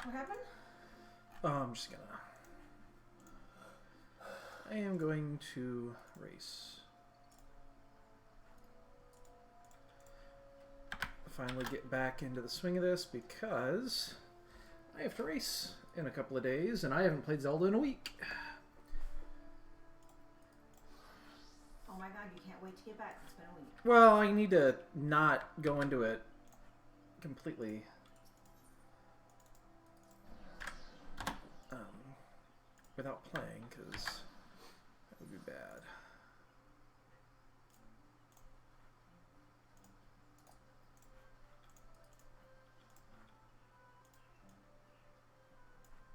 What happened? I'm just gonna... I am going to race. Finally get back into the swing of this because I have to race in a couple of days and I haven't played Zelda in a week. Oh my god, you can't wait to get back. It's been a week. Well, I need to not go into it completely without playing, because that would be bad.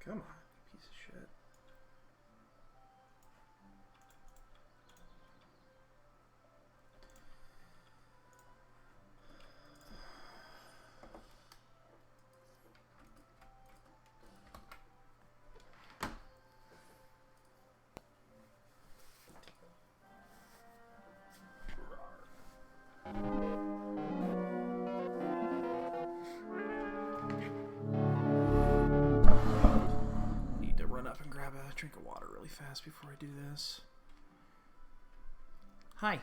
Come on, you piece of shit. Drink of water really fast before I do this. Hi.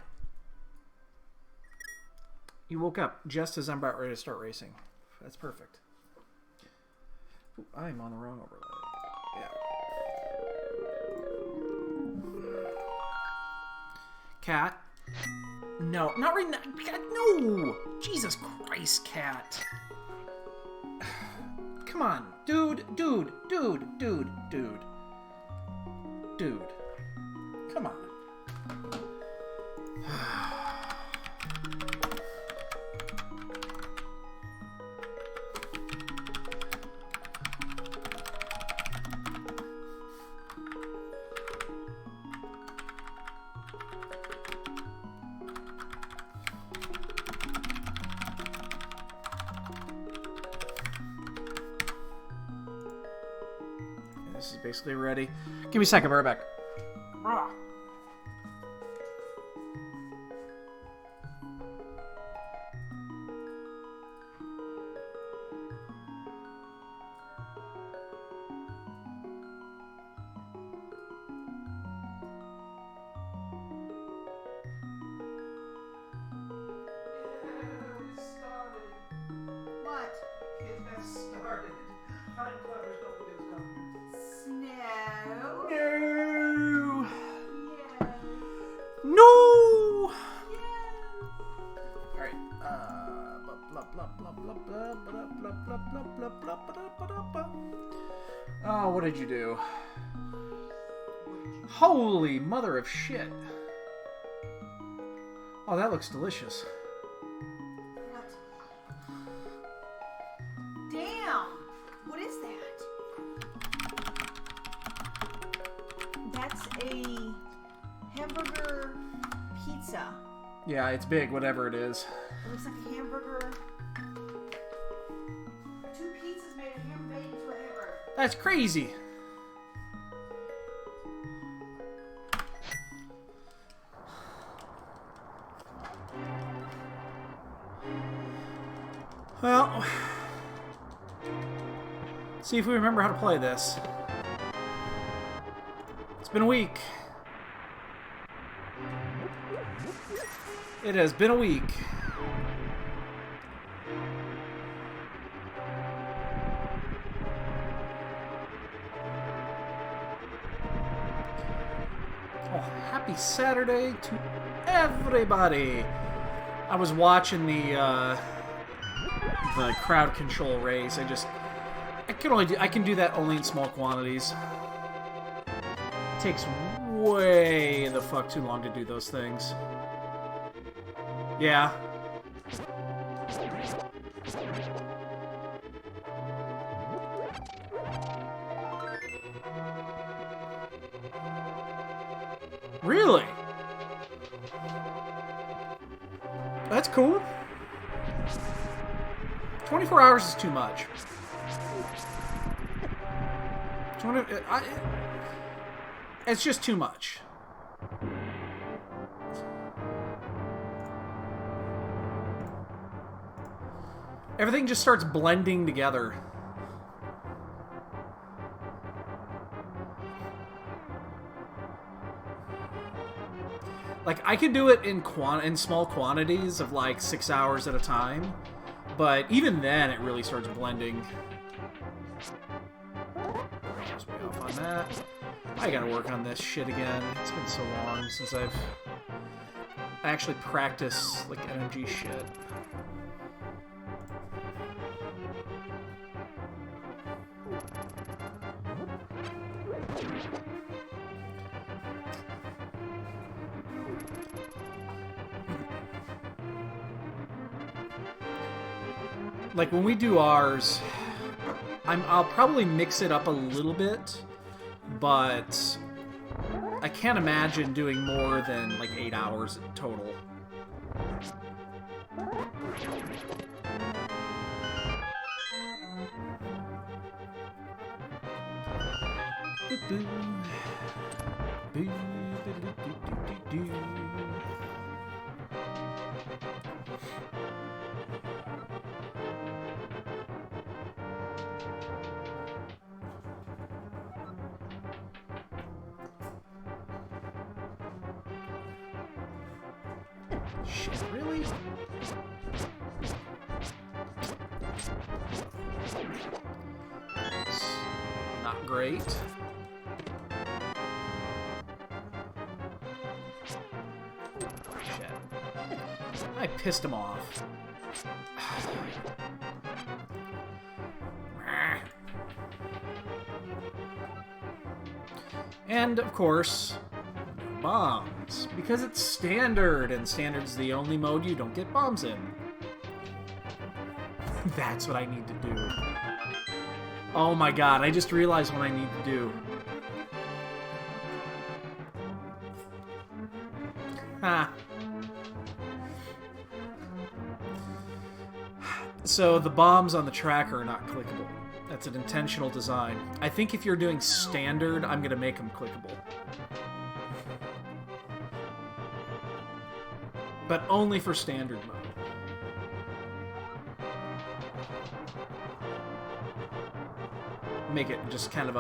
You woke up just as I'm about ready to start racing. That's perfect. Ooh, I'm on the wrong overlay. Yeah. Cat. No, not right now. Cat, no! Jesus Christ, Cat. Come on. Dude. Dude, come on. This is basically ready. Give me a second, I'll be right back. Ah. What? It has started. How clever don't we do Snow. No. Yeah. No. Yeah. All right. Oh, what did you do? Holy mother of shit! Oh, that looks delicious. What? Damn! What is that? That's a hamburger pizza. Yeah, it's big, whatever it is. It looks like a hamburger. Two pizzas made a hamburger into a hamburger. That's crazy. Well, see if we remember how to play this. It's been a week. It has been a week. Oh, happy Saturday to everybody. I was watching the crowd control race. I can do that only in small quantities. It takes way the fuck too long to do those things. Yeah. Really? That's cool. 24 hours is too much. It's just too much. Everything just starts blending together. Like, I can do it in small quantities of, like, 6 hours at a time. But even then, it really starts blending. Just way off on that. I gotta work on this shit again. It's been so long since I actually practiced, like, MMG shit. Like, when we do ours, I'll probably mix it up a little bit, but I can't imagine doing more than, like, 8 hours total. Shit, really? That's not great. Shit. I pissed him off. And, of course, bombs. Because it's standard, and standard's the only mode you don't get bombs in. That's what I need to do. Oh my god, I just realized what I need to do. Ha. So the bombs on the tracker are not clickable. That's an intentional design. I think if you're doing standard, I'm gonna make them clickable. But only for standard mode. Make it just kind of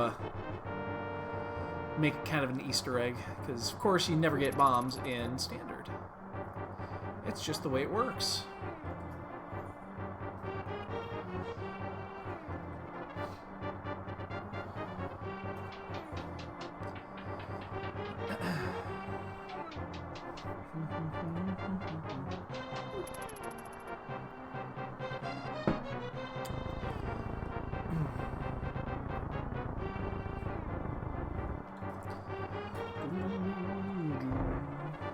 an Easter egg, because of course you never get bombs in standard. It's just the way it works.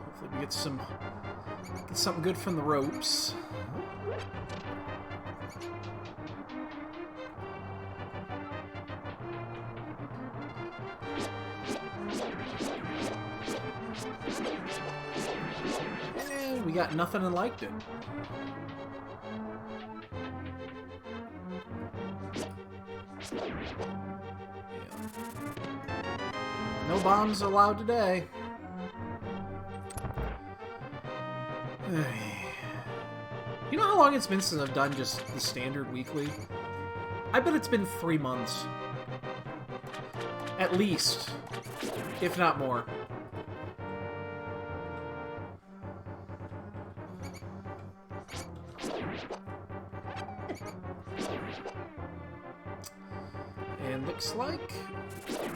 Hopefully we get something good from the ropes. And we got nothing and liked it. No bombs allowed today. You know how long it's been since I've done just the standard weekly? I bet it's been 3 months. At least. If not more. And looks like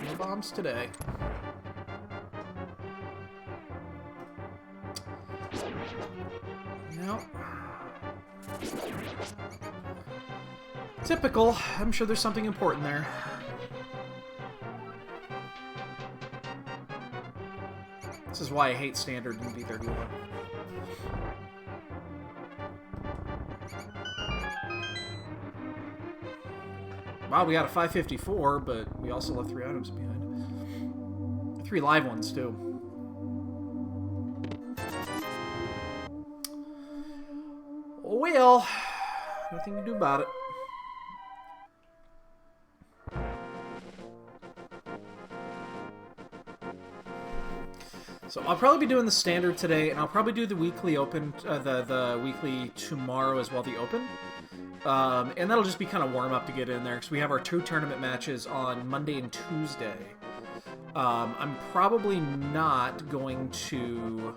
no bombs today. No. Typical. I'm sure there's something important there. This is why I hate standard in D31. Wow, we got a 554, but we also left 3 items behind. 3 live ones, too. Well, nothing to do about it. So I'll probably be doing the standard today, and I'll probably do the weekly open, the weekly tomorrow as well, the open. And that'll just be kind of warm up to get in there, because we have our 2 tournament matches on Monday and Tuesday. I'm probably not going to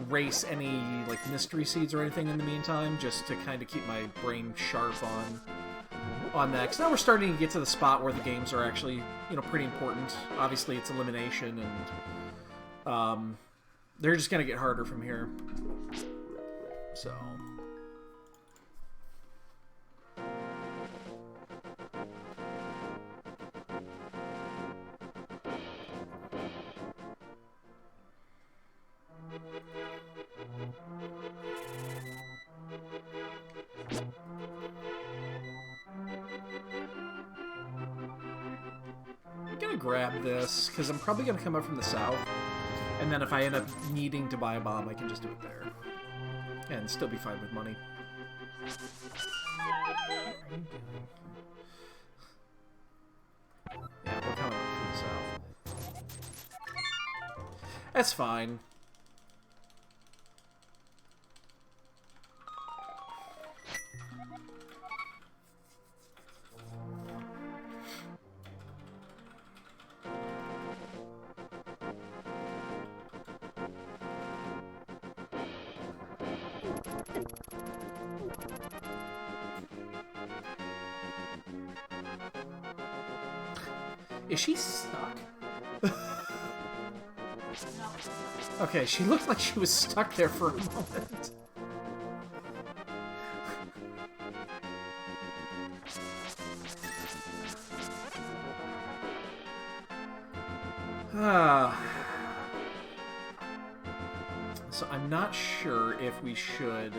erase any like mystery seeds or anything in the meantime, just to kind of keep my brain sharp on that. Because now we're starting to get to the spot where the games are actually, you know, pretty important. Obviously, it's elimination, and they're just gonna get harder from here. So. I'm gonna grab this, because I'm probably gonna come up from the south, and then if I end up needing to buy a bomb, I can just do it there. And still be fine with money. Yeah, we're coming up from the south. That's fine. Is she stuck? No. Okay, she looked like she was stuck there for a moment. So I'm not sure if we should...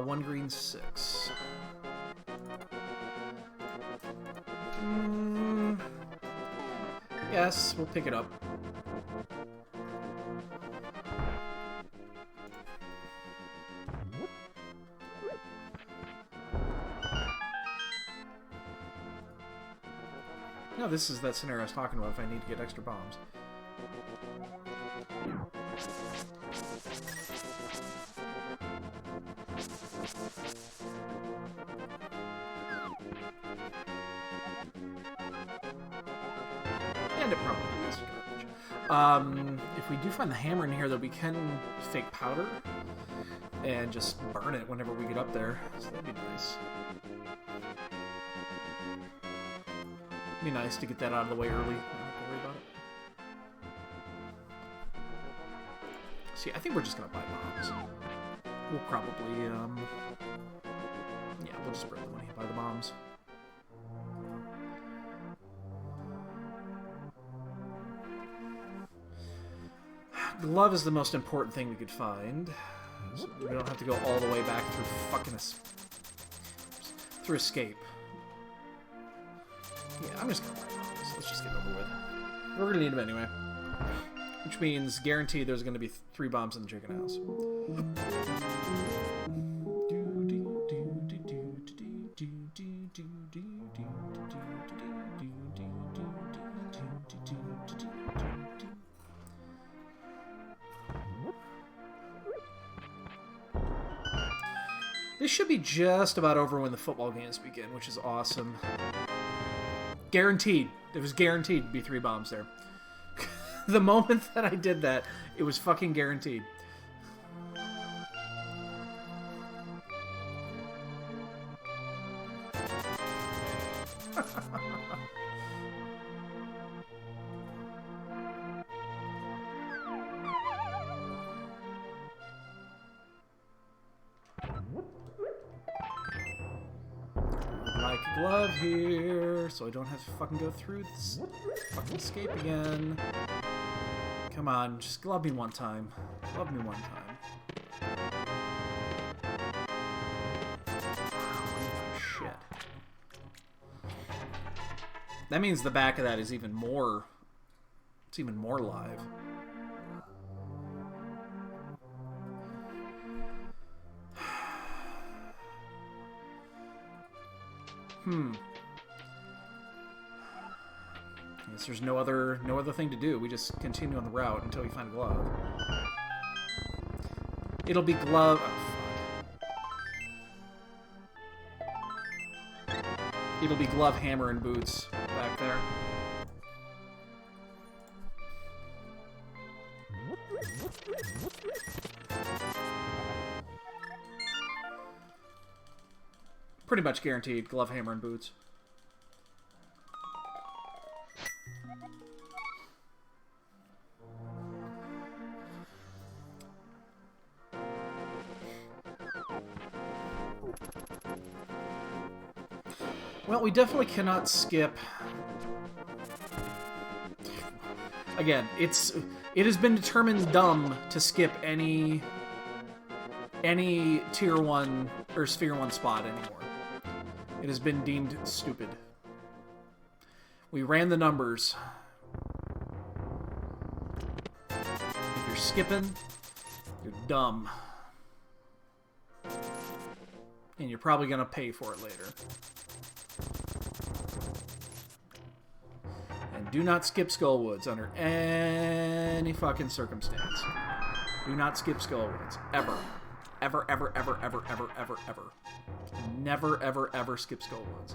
One green, 6. Yes, we'll pick it up. No, this is that scenario I was talking about if I need to get extra bombs. And it probably is garbage. If we do find the hammer in here, though, we can fake powder and just burn it whenever we get up there. So that'd be nice. Be nice to get that out of the way early. I don't have to worry about it. See, I think we're just gonna buy bombs. We'll probably, yeah, we'll just spread the money and buy the bombs. Glove is the most important thing we could find. So we don't have to go all the way back through fucking through escape. Yeah, I'm just gonna buy bombs. Let's just get it over with. We're gonna need them anyway. Which means guaranteed there's gonna be 3 bombs in the chicken house. This should be just about over when the football games begin, which is awesome. Guaranteed. It was guaranteed to be 3 bombs there. The moment that I did that, it was fucking guaranteed. Like a glove here, so I don't have to fucking go through this fucking escape again. Come on, just glove me one time. Glove me one time. Oh, shit. That means the back of that is even more... It's even more live. Guess there's no other thing to do. We just continue on the route until we find a glove. It'll be glove. Oh, fuck. It'll be glove, hammer, and boots back there. Pretty much guaranteed glove, hammer, and boots. Well, we definitely cannot skip. Again, it has been determined dumb to skip any tier 1 or sphere 1 spot anymore. It has been deemed stupid. We ran the numbers. If you're skipping, you're dumb. And you're probably gonna pay for it later. And do not skip Skullwoods under any fucking circumstance. Do not skip Skullwoods. Ever. Ever, ever, ever, ever, ever, ever, ever. Never, ever, ever skip Skullwoods.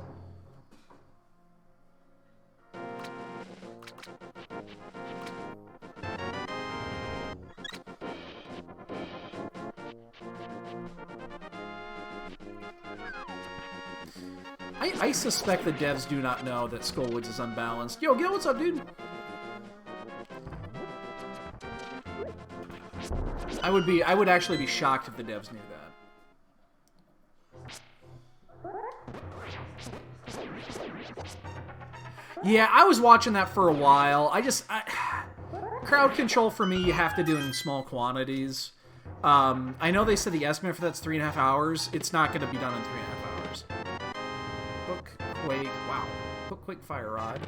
I suspect the devs do not know that Skullwoods is unbalanced. Yo, Gil, what's up, dude? I would actually be shocked if the devs knew that. Yeah, I was watching that for a while. Crowd control for me, you have to do it in small quantities. I know they said the estimate for that's 3.5 hours. It's not going to be done in 3.5 hours. Hook, Quake, wow. Hook, Quake, Fire Rod.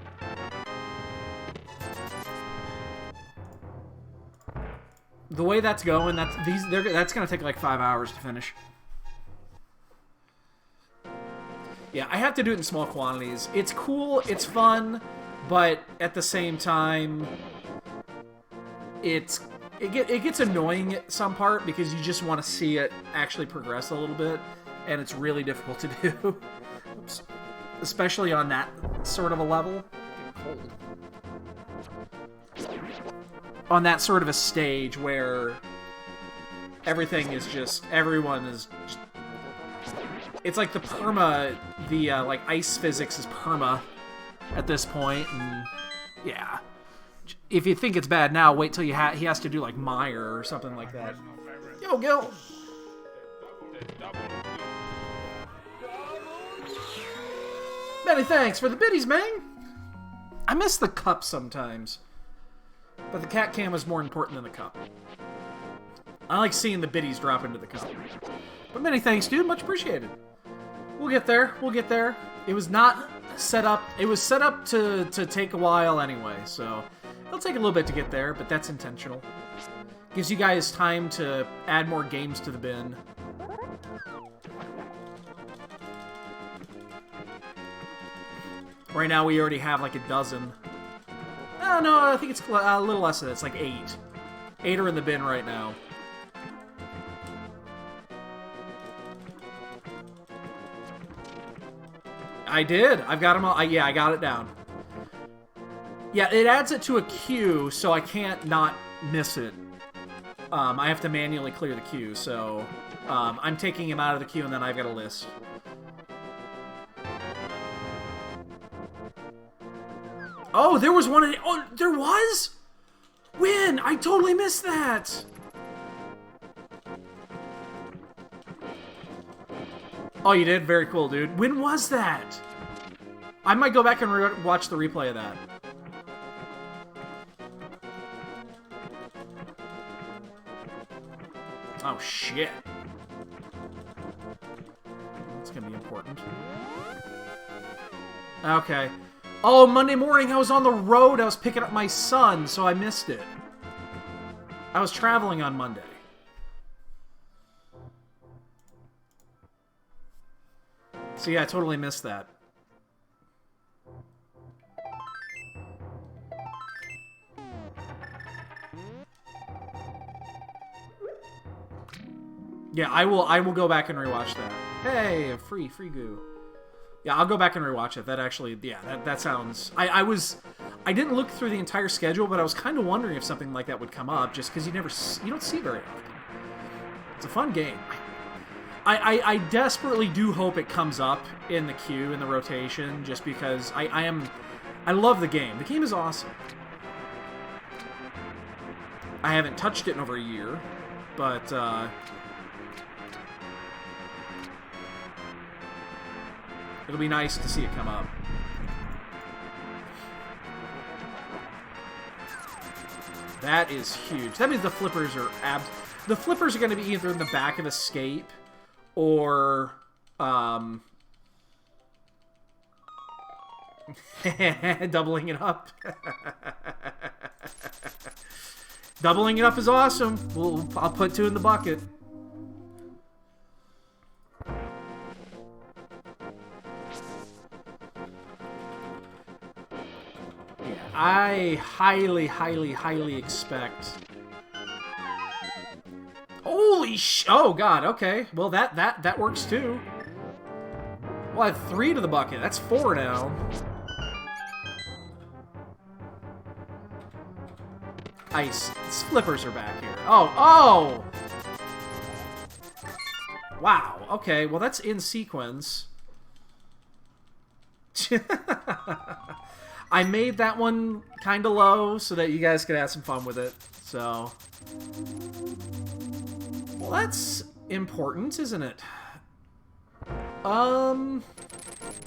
The way that's going, that's going to take like 5 hours to finish. Yeah, I have to do it in small quantities. It's cool, it's fun, but at the same time, it gets annoying at some part because you just want to see it actually progress a little bit, and it's really difficult to do. Oops. Especially on that sort of a level. Getting cold. On that sort of a stage where everything is just, everyone is just, it's like the perma, like ice physics is perma at this point, and yeah. If you think it's bad now, wait till he has to do like Meyer or something like that. Yo, Gil! Many thanks for the biddies, man! I miss the cup sometimes. But the cat cam is more important than the cup. I like seeing the biddies drop into the cup. But many thanks, dude. Much appreciated. We'll get there. We'll get there. It was not set up. It was set up to take a while anyway, so it'll take a little bit to get there, but that's intentional. Gives you guys time to add more games to the bin. Right now we already have like a dozen. Oh, no, I think it's a little less than that. It's like 8. 8 are in the bin right now. I did. I've got them all. Yeah, I got it down. Yeah, it adds it to a queue, so I can't not miss it. I have to manually clear the queue, so I'm taking him out of the queue, and then I've got a list. Oh, there was one. Oh, there was? When? I totally missed that. Oh, you did? Very cool, dude. When was that? I might go back and watch the replay of that. Oh, shit. That's gonna be important. Okay. Oh, Monday morning I was on the road. I was picking up my son, so I missed it. I was traveling on Monday. So yeah, I totally missed that. Yeah, I will go back and rewatch that. Hey, free goo. Yeah, I'll go back and rewatch it. That actually, yeah, that sounds... I didn't look through the entire schedule, but I was kind of wondering if something like that would come up, just because you don't see it very often. It's a fun game. I desperately do hope it comes up in the queue, in the rotation, just because I love the game. The game is awesome. I haven't touched it in over a year, but it'll be nice to see it come up. That is huge. That means the flippers are the flippers are going to be either in the back of Escape or doubling it up. Doubling it up is awesome. I'll put 2 in the bucket. Yeah, I highly, highly, highly expect... Holy oh god, okay. Well, that works too. Well, I have 3 to the bucket. That's 4 now. Ice. Flippers are back here. Oh! Wow, okay. Well, that's in sequence. I made that one kind of low so that you guys could have some fun with it. So... Well, that's important, isn't it? Do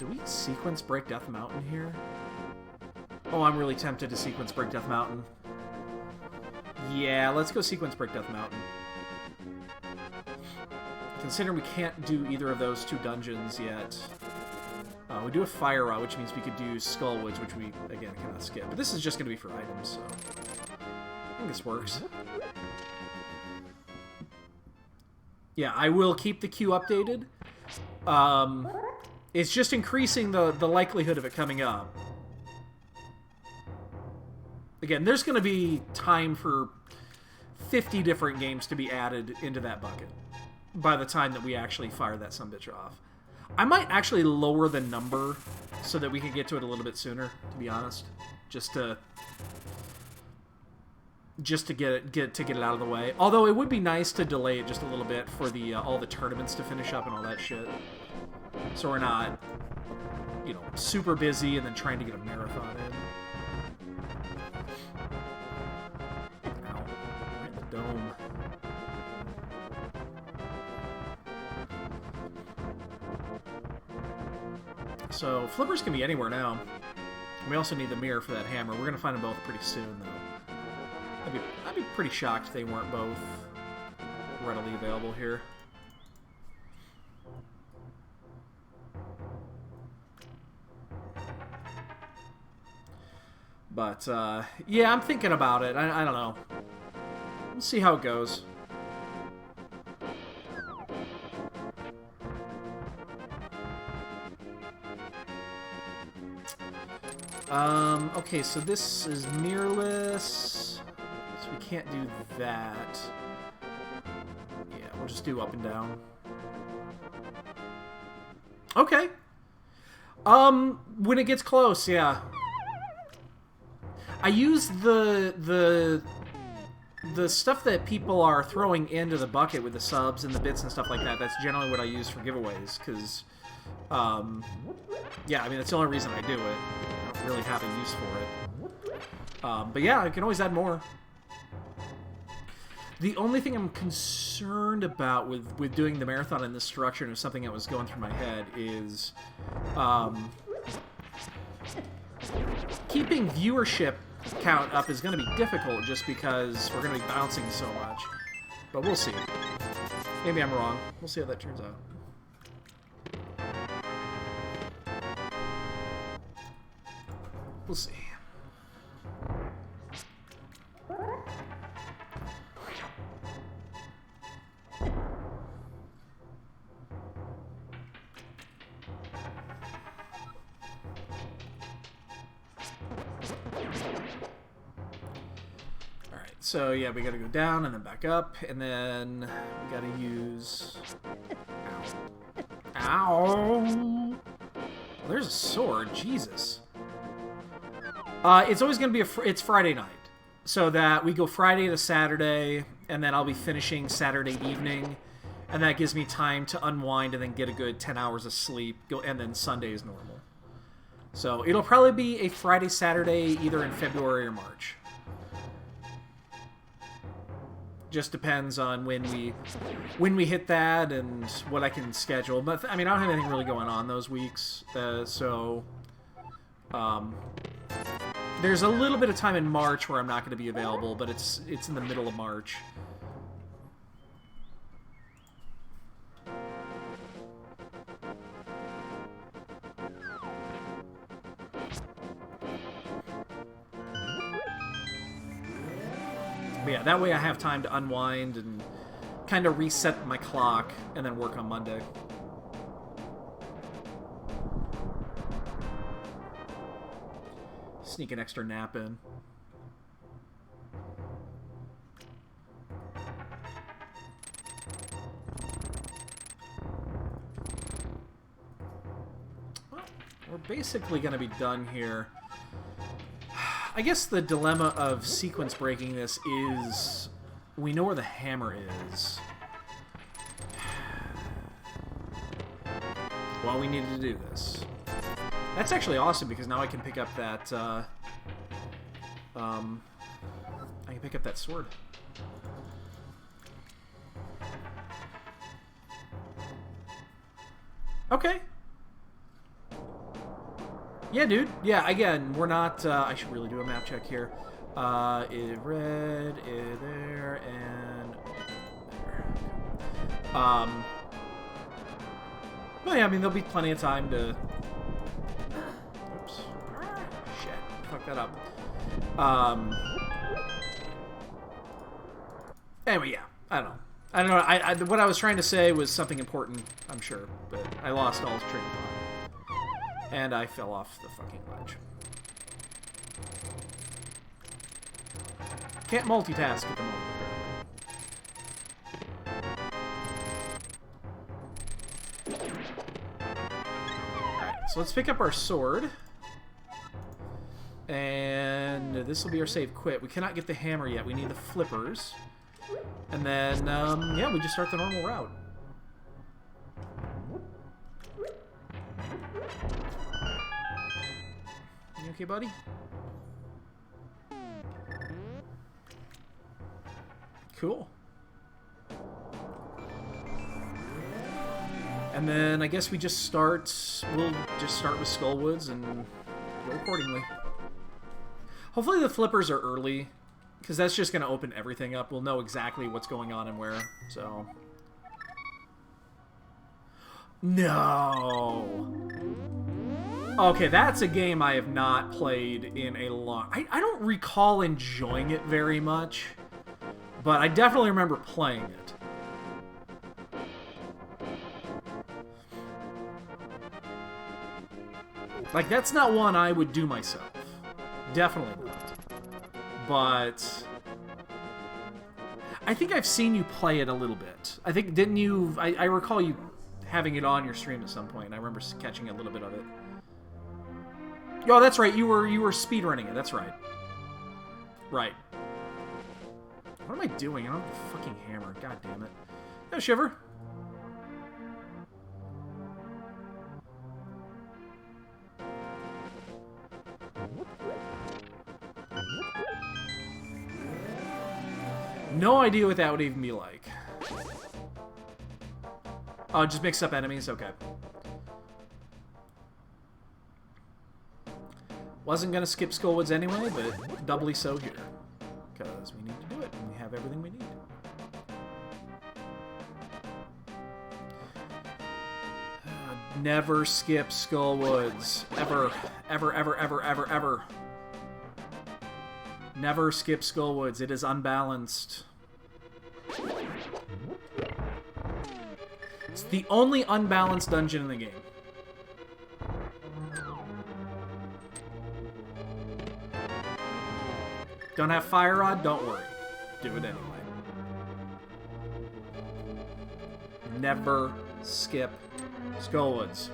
we sequence Break Death Mountain here? Oh, I'm really tempted to sequence Break Death Mountain. Yeah, let's go sequence Break Death Mountain. Considering we can't do either of those 2 dungeons yet. We do a Fire Rod, which means we could do Skullwoods, which we, again, cannot skip. But this is just going to be for items, so... I think this works. Yeah, I will keep the queue updated. It's just increasing the likelihood of it coming up. Again, there's going to be time for 50 different games to be added into that bucket by the time that we actually fire that sumbitch off. I might actually lower the number so that we can get to it a little bit sooner, to be honest. Just to get it out of the way. Although it would be nice to delay it just a little bit for the all the tournaments to finish up and all that shit. So we're not, you know, super busy and then trying to get a marathon in. Ow. Right in the dome. So flippers can be anywhere now. We also need the mirror for that hammer. We're going to find them both pretty soon, though. I'd be pretty shocked if they weren't both readily available here. But, yeah, I'm thinking about it. I don't know. We'll see how it goes. Okay, so this is mirrorless. So we can't do that. Yeah, we'll just do up and down. Okay. When it gets close, yeah. I use the stuff that people are throwing into the bucket with the subs and the bits and stuff like that. That's generally what I use for giveaways, because, yeah, I mean, that's the only reason I do it. I don't really have a use for it. But yeah, I can always add more. The only thing I'm concerned about with doing the marathon in this structure, and it was something that was going through my head, is keeping viewership count up is going to be difficult just because we're going to be bouncing so much. But we'll see. Maybe I'm wrong. We'll see how that turns out. We'll see. So yeah, we gotta go down and then back up, and then we gotta use... Ow. Ow! Well, there's a sword. Jesus. It's always going to be it's Friday night. So that we go Friday to Saturday, and then I'll be finishing Saturday evening. And that gives me time to unwind and then get a good 10 hours of sleep. And then Sunday is normal. So it'll probably be a Friday, Saturday, either in February or March. Just depends on when we hit that and what I can schedule. But I mean, I don't have anything really going on those weeks, there's a little bit of time in March where I'm not going to be available, but it's in the middle of March. But yeah, that way I have time to unwind and kind of reset my clock and then work on Monday. Sneak an extra nap in. Well, we're basically going to be done here. I guess the dilemma of sequence breaking this is we know where the hammer is. Well, we needed to do this. That's actually awesome because now I can pick up that I can pick up that sword. Okay. Yeah, dude. Yeah, again, we're not... I should really do a map check here. Red, there, and there. Well, yeah, I mean, there'll be plenty of time to... Oops. Shit. Fuck that up. Anyway, yeah. I don't know. What I was trying to say was something important, I'm sure, but I lost all train of thought. And I fell off the fucking ledge. Can't multitask at the moment, apparently. Alright, so let's pick up our sword. And this will be our save quit. We cannot get the hammer yet. We need the flippers. And then, yeah, we just start the normal route. You okay, buddy? Cool. And then I guess we just start... We'll just start with Skullwoods and go accordingly. Hopefully the flippers are early, because that's just going to open everything up. We'll know exactly what's going on and where, so... No! Okay, that's a game I have not played in a long... I don't recall enjoying it very much, but I definitely remember playing it. Like, that's not one I would do myself. Definitely not. But... I think I've seen you play it a little bit. I think, didn't you... I recall you having it on your stream at some point, and I remember catching a little bit of it. Oh, that's right. You were speedrunning it. That's right. Right. What am I doing? I don't have the fucking hammer. God damn it. No, Shiver. No idea what that would even be like. Oh, just mix up enemies? Okay. Wasn't going to skip Skullwoods anyway, but doubly so here. Because we need to do it, and we have everything we need. Never skip Skullwoods. Ever. Ever, ever, ever, ever, ever. Never skip Skullwoods. It is unbalanced. It's the only unbalanced dungeon in the game. Don't have Fire Rod? Don't worry. Do it anyway. Never skip Skullwoods.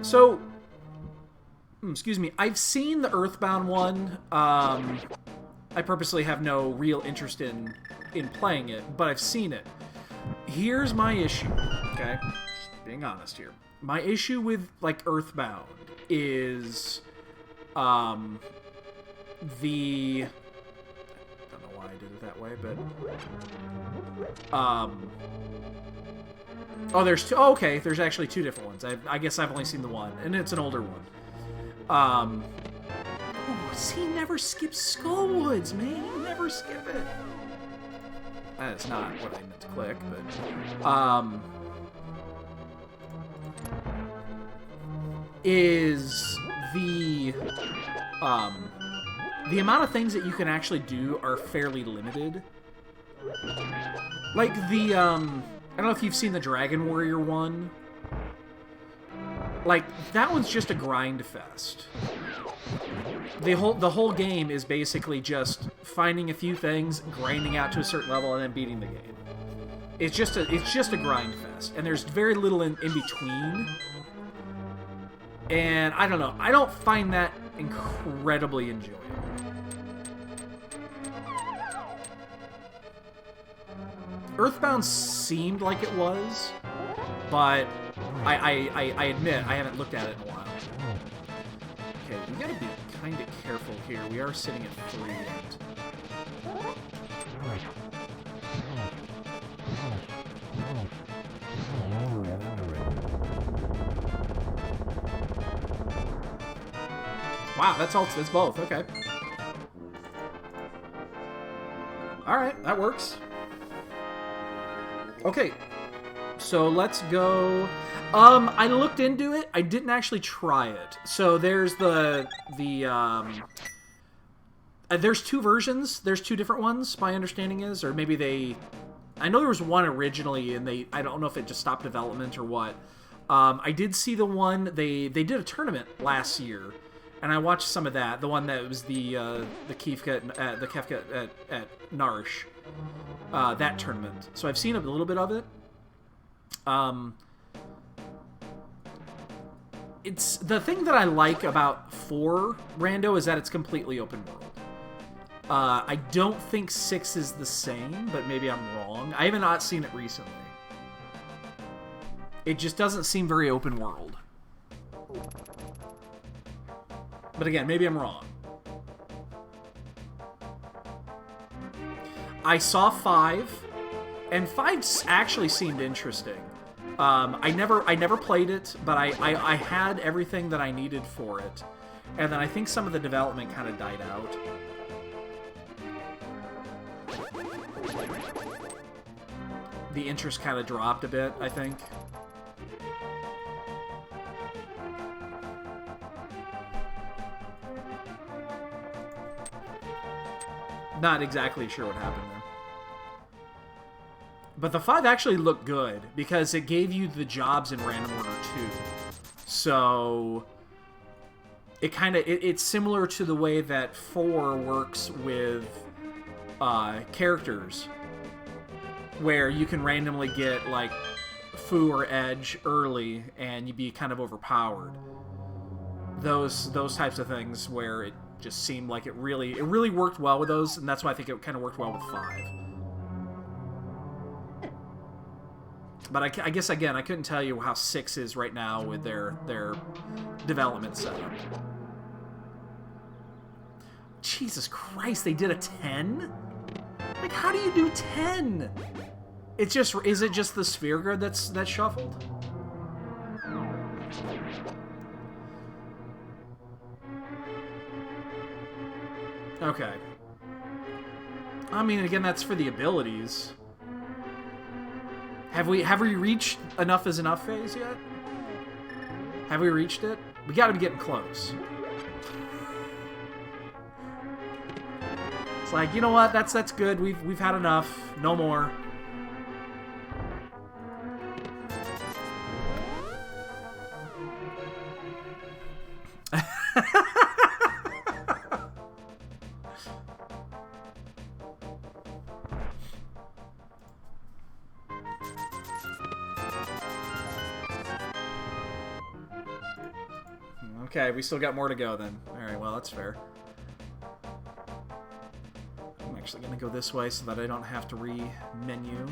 So, excuse me, I've seen the Earthbound one. I purposely have no real interest in playing it, but I've seen it. Here's my issue, okay? Just being honest here. My issue with, like, Earthbound is, the... I don't know why I did it that way, but... Oh, there's two... Oh, okay, there's actually two different ones. I guess I've only seen the one, and it's an older one. Oh, see, never skip Skullwoods, man. You never skip it. That's not what I meant to click, but... is the amount of things that you can actually do are fairly limited. Like the, I don't know if you've seen the Dragon Warrior one. Like, that one's just a grind fest. The whole game is basically just finding a few things, grinding out to a certain level, and then beating the game. It's just a grind fest, and there's very little in between. And I don't know, I don't find that incredibly enjoyable. Earthbound seemed like it was, but I admit I haven't looked at it in a while. Okay, we gotta be kind of careful here. We are sitting at 3 yet. Wow, that's both. Okay. All right, that works. Okay, so let's go. I looked into it. I didn't actually try it. So there's there's two versions. There's two different ones. My understanding is, or maybe they. I know there was one originally, and I don't know if it just stopped development or what. I did see the one they did a tournament last year. And I watched some of that. The one that was the Kefka at Narsh, that tournament. So I've seen a little bit of it. It's the thing that I like about 4 Rando is that it's completely open world. I don't think 6 is the same, but maybe I'm wrong. I haven't not seen it recently. It just doesn't seem very open world. But again, maybe I'm wrong. I saw 5, and 5 actually seemed interesting. I never played it, but I had everything that I needed for it. And then I think some of the development kind of died out. The interest kind of dropped a bit, I think. Not exactly sure what happened there. But the 5 actually looked good, because it gave you the jobs in random order too. So it kind of it's similar to the way that 4 works with characters, where you can randomly get like Fu or Edge early and you'd be kind of overpowered. Those types of things where it just seemed like it really worked well with those, and that's why I think it kind of worked well with 5. But I guess, again, I couldn't tell you how 6 is right now with their development setup. Jesus Christ, they did a 10? Like, how do you do 10? It's just, is it just the sphere grid that's shuffled? Okay. I mean, again, that's for the abilities. Have we reached enough is enough phase yet? Have we reached it? We gotta be getting close. It's like, you know what? That's good. We've had enough. No more. Okay, we still got more to go then. Alright, well, that's fair. I'm actually going to go this way so that I don't have to re-menu.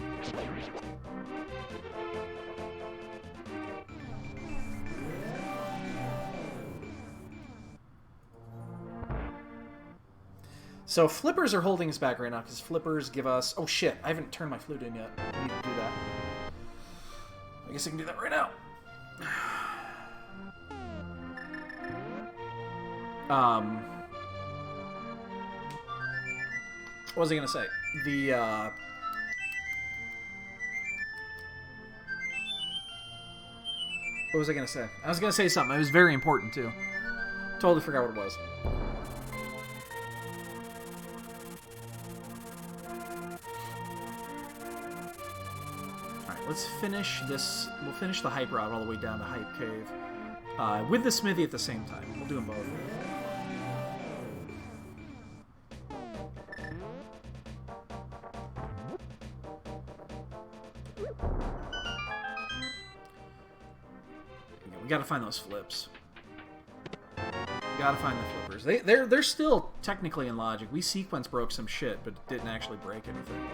So flippers are holding us back right now because flippers give us... Oh shit, I haven't turned my flute in yet. I need to do that. I guess I can do that right now. What was I gonna say? What was I gonna say? I was gonna say something. It was very important too. Totally forgot what it was. Alright, let's finish this. We'll finish the hype route all the way down to Hype Cave. With the smithy at the same time. We'll do them both. We gotta find those flips. We gotta find the flippers. They're still technically in logic. We sequence broke some shit, but didn't actually break anything.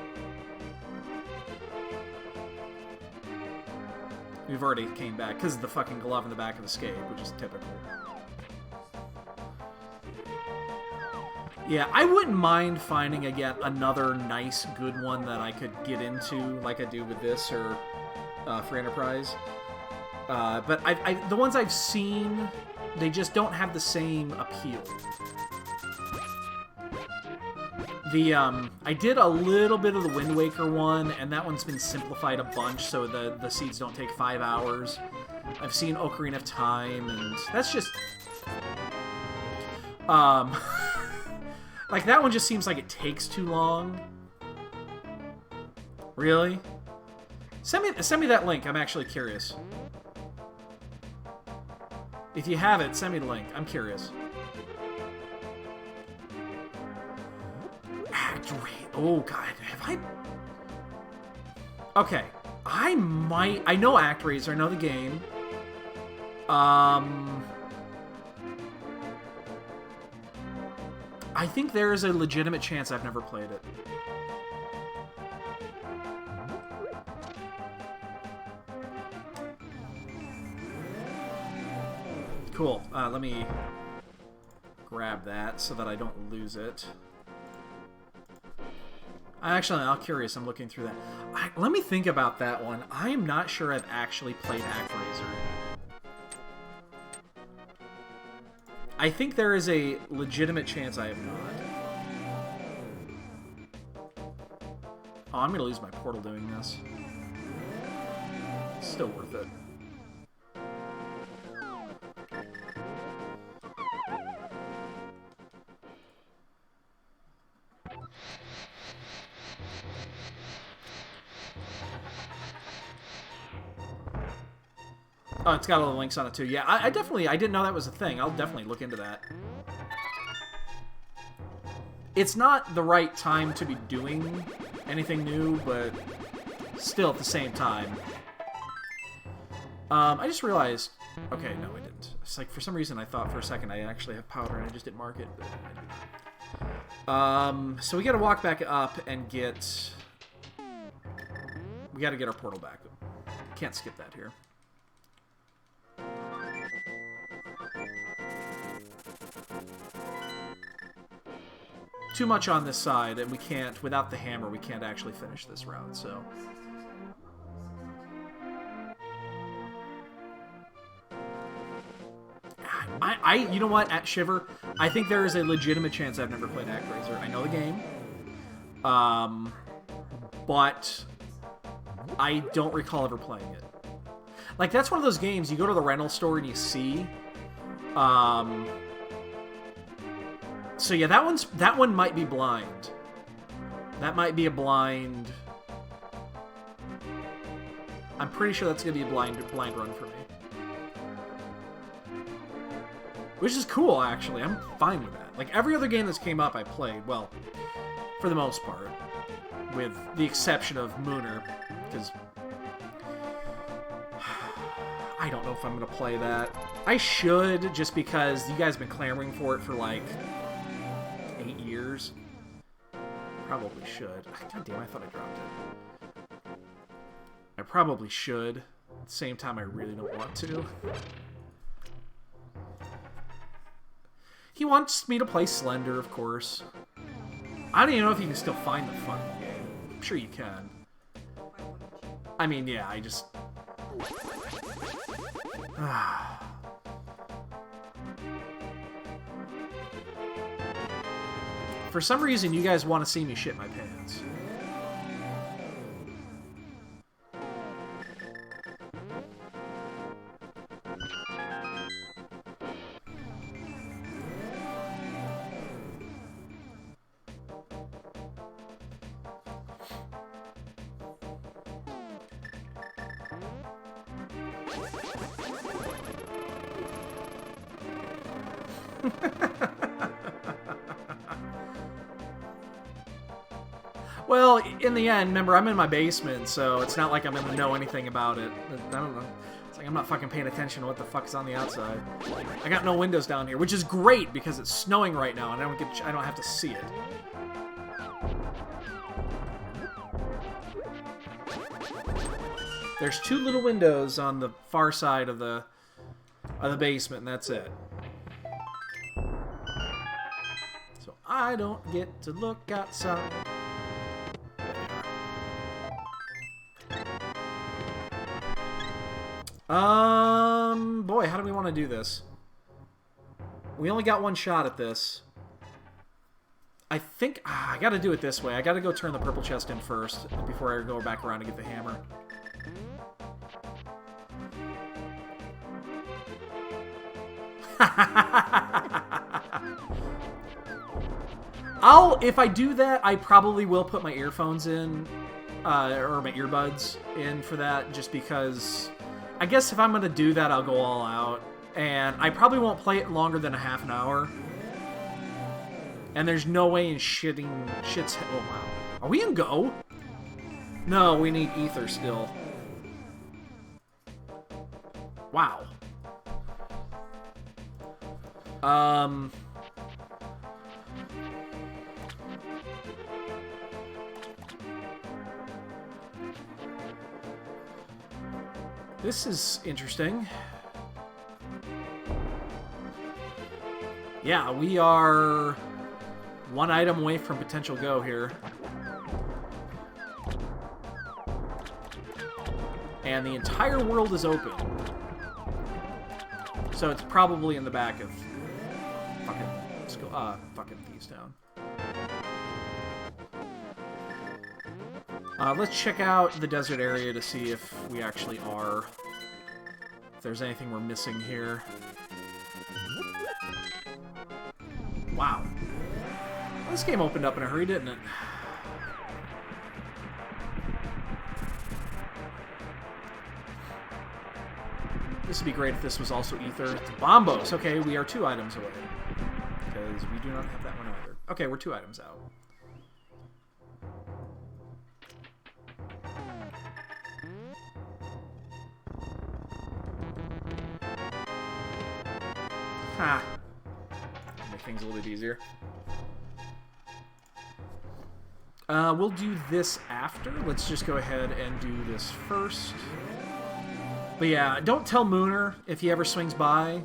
We've already came back because of the fucking glove in the back of the skate, which is typical. Yeah, I wouldn't mind finding yet another nice, good one that I could get into, like I do with this or for Enterprise. But the ones I've seen, they just don't have the same appeal. I did a little bit of the Wind Waker one, and that one's been simplified a bunch, so the seeds don't take 5 hours. I've seen Ocarina of Time, and that's just... like, that one just seems like it takes too long. Really? Send me that link, I'm actually curious. If you have it, send me the link. I'm curious. Oh, God. Have I... Okay. I know ActRaiser. I know the game. I think there is a legitimate chance I've never played it. Cool. Let me grab that so that I don't lose it. I'm curious. I'm looking through that. Let me think about that one. I am not sure I've actually played ActRaiser. I think there is a legitimate chance I have not. Oh, I'm going to lose my portal doing this. Still worth it. Oh, it's got all the links on it too. Yeah, I didn't know that was a thing. I'll definitely look into that. It's not the right time to be doing anything new, but still at the same time. I just realized... Okay, no, I didn't. It's like, for some reason, I thought for a second I actually have powder and I just didn't mark it, but I do. So we gotta walk back up and get... We gotta get our portal back. Can't skip that here. Too much on this side, and we can't, without the hammer, we can't actually finish this route, so... You know what, at Shiver, I think there is a legitimate chance I've never played ActRaiser. I know the game, but I don't recall ever playing it. Like, that's one of those games, you go to the rental store and you see, so yeah, that one might be blind. That might be a blind... I'm pretty sure that's going to be a blind run for me. Which is cool, actually. I'm fine with that. Like, every other game that's came up I played, well, for the most part. With the exception of Mooner, because... I don't know if I'm going to play that. I should, just because you guys have been clamoring for it for like 8 years. Probably should. God damn, I thought I dropped it. I probably should. At the same time, I really don't want to. He wants me to play Slender, of course. I don't even know if you can still find the fucking game. I'm sure you can. I mean, yeah, I just... For some reason, you guys want to see me shit my pants. Well, in the end, remember, I'm in my basement, so it's not like I'm going to know anything about it. I don't know. It's like I'm not fucking paying attention to what the fuck is on the outside. I got no windows down here, which is great because it's snowing right now, and I don't have to see it. There's 2 little windows on the far side of the basement, and that's it. So I don't get to look outside. Boy, how do we want to do this? We only got 1 shot at this. I think I gotta do it this way. I gotta go turn the purple chest in first before I go back around to get the hammer. If I do that, I probably will put my earphones in, or my earbuds in for that, just because I guess if I'm going to do that, I'll go all out. And I probably won't play it longer than a half an hour. And there's no way in shit's... Oh, wow. Are we in go? No, we need ether still. Wow. This is interesting. Yeah, we are 1 item away from potential go here. And the entire world is open. So it's probably in the back of fucking Thieves Town. Let's check out the desert area to see if we actually are. If there's anything we're missing here. Wow. This game opened up in a hurry, didn't it? This would be great if this was also ether. Bombos! Okay, we are 2 items away. Because we do not have that one either. Okay, we're 2 items out. Ha! Make things a little bit easier. We'll do this after. Let's just go ahead and do this first. But yeah, don't tell Mooner if he ever swings by.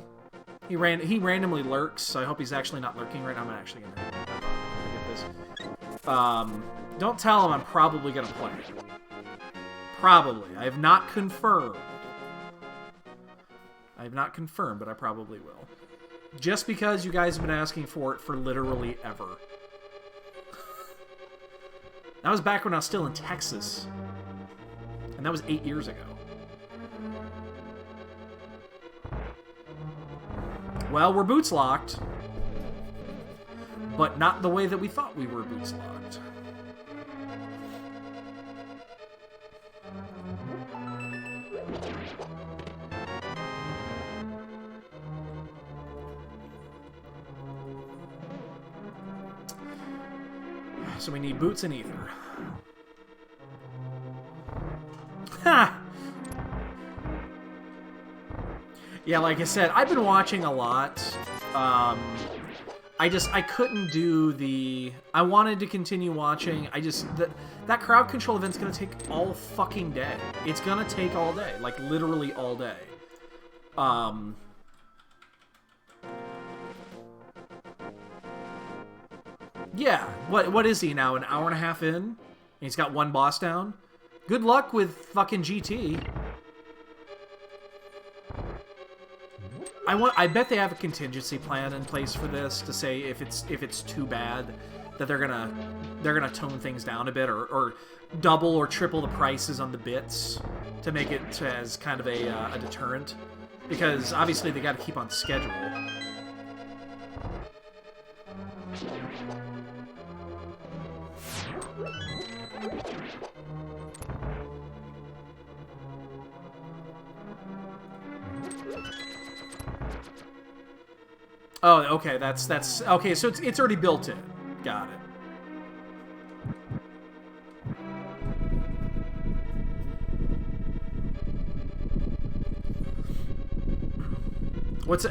He randomly lurks, so I hope he's actually not lurking right now. I'm actually gonna get this. Don't tell him I'm probably gonna play. Probably. I have not confirmed. I have not confirmed, but I probably will. Just because you guys have been asking for it for literally ever. That was back when I was still in Texas. And that was 8 years ago. Well, we're boots locked. But not the way that we thought we were boots locked. So we need boots and ether. Ha! Yeah, like I said, I've been watching a lot. I couldn't do the... I wanted to continue watching. That crowd control event's gonna take all fucking day. It's gonna take all day. Like, literally all day. Yeah. What is he now? An hour and a half in? And he's got one boss down? Good luck with fucking GT. I bet they have a contingency plan in place for this to say if it's too bad that they're gonna tone things down a bit or double or triple the prices on the bits to make it as kind of a deterrent, because obviously they got to keep on schedule. Oh, okay, that's okay. So it's already built in. Got it.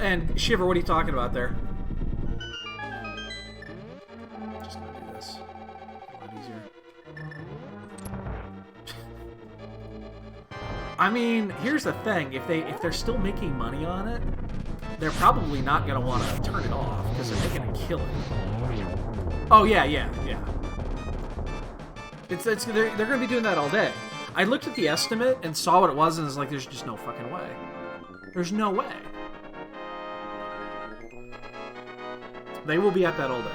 And Shiver? What are you talking about there? Just gonna do this a lot easier. I mean, here's the thing: if they're still making money on it, they're probably not going to want to turn it off because they're making a killing. Oh, yeah. They're going to be doing that all day. I looked at the estimate and saw what it was and was like, there's just no fucking way. There's no way. They will be at that all day.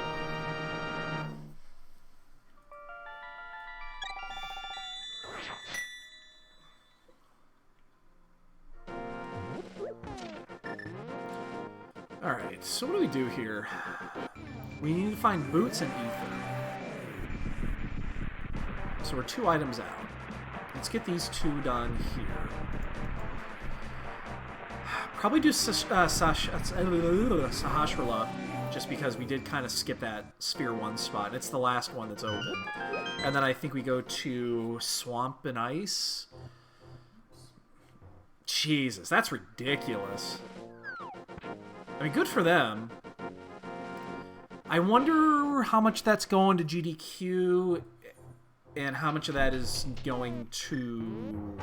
Alright, so what do we do here? We need to find boots and ether. So we're 2 items out. Let's get these 2 done here. Probably do Sahasrahla, just because we did kind of skip that Sphere 1 spot. It's the last one that's open. And then I think we go to Swamp and Ice. Jesus, that's ridiculous. I mean, good for them. I wonder how much that's going to GDQ and how much of that is going to...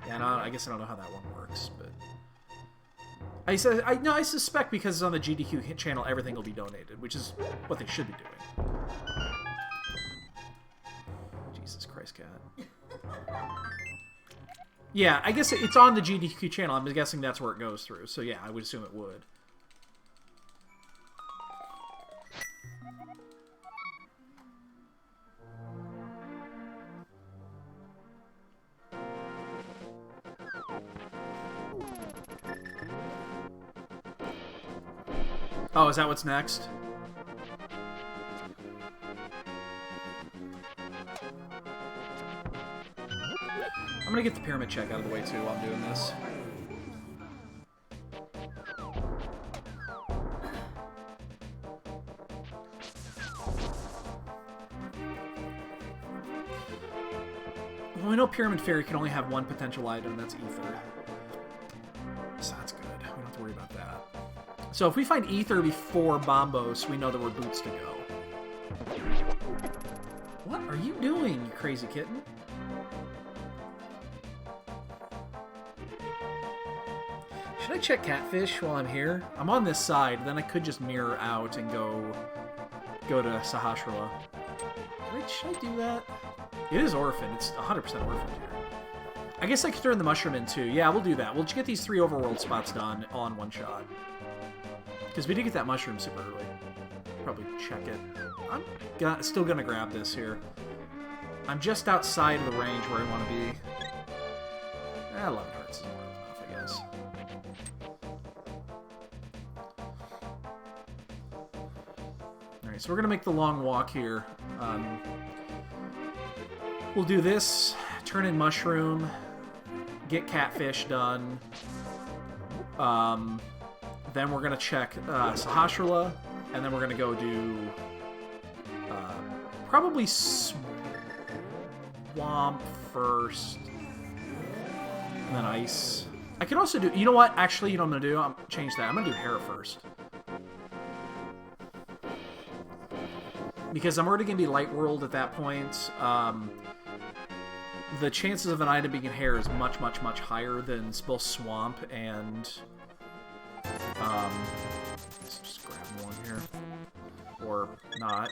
Yeah, I guess I don't know how that one works, but... I suspect because it's on the GDQ channel, everything will be donated, which is what they should be doing. Jesus Christ, cat. Yeah, I guess it's on the GDQ channel. I'm guessing that's where it goes through. So yeah, I would assume it would. Oh, is that what's next? I'm gonna get the pyramid check out of the way too while I'm doing this. Well, we know Pyramid Fairy can only have one potential item, and that's Ether. So that's good. We don't have to worry about that. So if we find Ether before Bombos, we know that we're boots to go. What are you doing, you crazy kitten? Should I check Catfish while I'm here? I'm on this side, then I could just mirror out and go to Sahasrahla. Should I do that? It is Orphan. It's 100% Orphan here. I guess I could throw in the Mushroom in too. Yeah, we'll do that. We'll get these 3 overworld spots done on one shot. Because we did get that Mushroom super early. Probably check it. I'm still going to grab this here. I'm just outside of the range where I want to be. 11 hearts is more than enough, I guess. Alright, so we're going to make the long walk here. We'll do this, turn in Mushroom, get Catfish done. Then we're going to check Sahasrahla, and then we're going to go do probably Swamp first, and then Ice. I could also do... You know what? Actually, you know what I'm going to do? I'm change that. I'm going to do Hera first. Because I'm already going to be light rolled at that point. The chances of an item being in Hera is much, much, much higher than both Swamp and... let's just grab one here. Or not.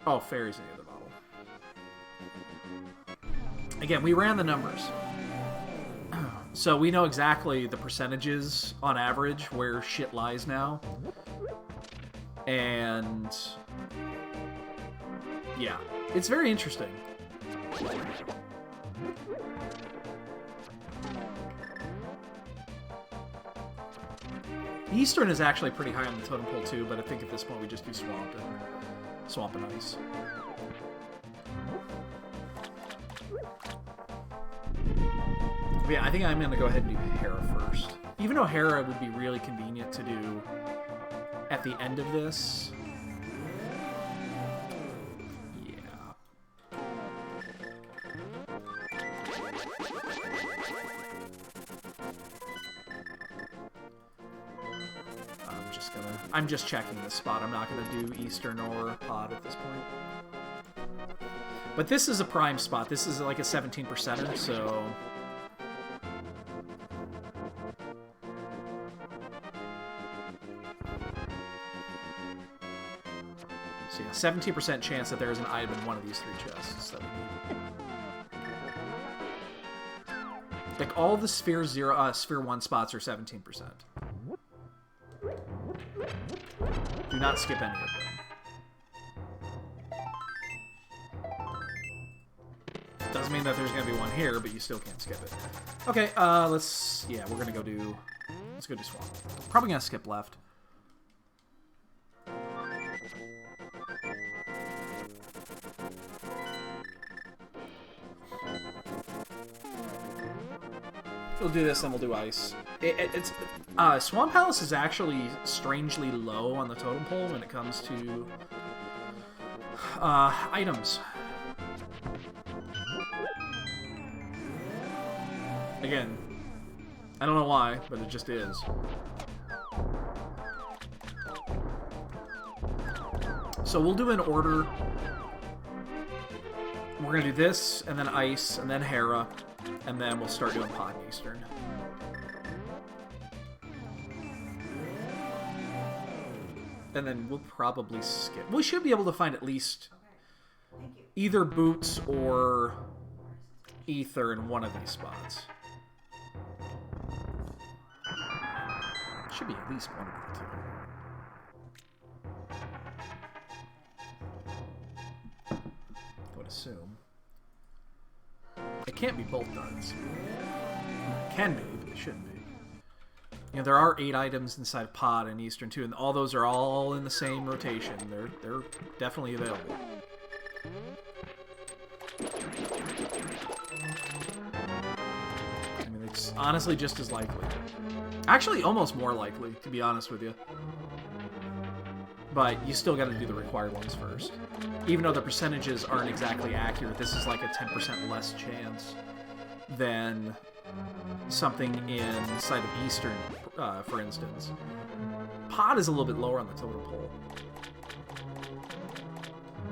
Oh, Fairy's in the other bottle. Again, we ran the numbers. So we know exactly the percentages on average where shit lies now. And... yeah. It's very interesting. Eastern is actually pretty high on the totem pole too, but I think at this point we just do Swamp and Ice. But yeah, I think I'm going to go ahead and do Hera first. Even though Hera would be really convenient to do at the end of this. I'm just checking this spot. I'm not going to do Eastern or Pod at this point. But this is a prime spot. This is like a 17%er, so... So yeah, 17% chance that there is an item in one of these 3 chests that we need. Like, all the Sphere 1 spots are 17%. Do not skip any of them. Doesn't mean that there's going to be one here, but you still can't skip it. Okay, let's... yeah, we're going to go do... let's go do Swamp. Probably going to skip left. We'll do this, then we'll do Ice. It's Swamp Palace is actually strangely low on the totem pole when it comes to items. Again, I don't know why, but it just is. So we'll do an order. We're gonna do this, and then Ice, and then Hera, and then we'll start doing Pod and Eastern. And then we'll probably skip. We should be able to find at least either Boots or Ether in one of these spots. Should be at least one of the two. I would assume. It can't be both darts. It can be, but it shouldn't be. You know, there are 8 items inside Pod and Eastern too, and all those are all in the same rotation. They're definitely available. I mean, it's honestly just as likely. Actually, almost more likely, to be honest with you. But you still got to do the required ones first. Even though the percentages aren't exactly accurate, this is like a 10% less chance than something inside of Eastern, for instance. Pod is a little bit lower on the totem pole.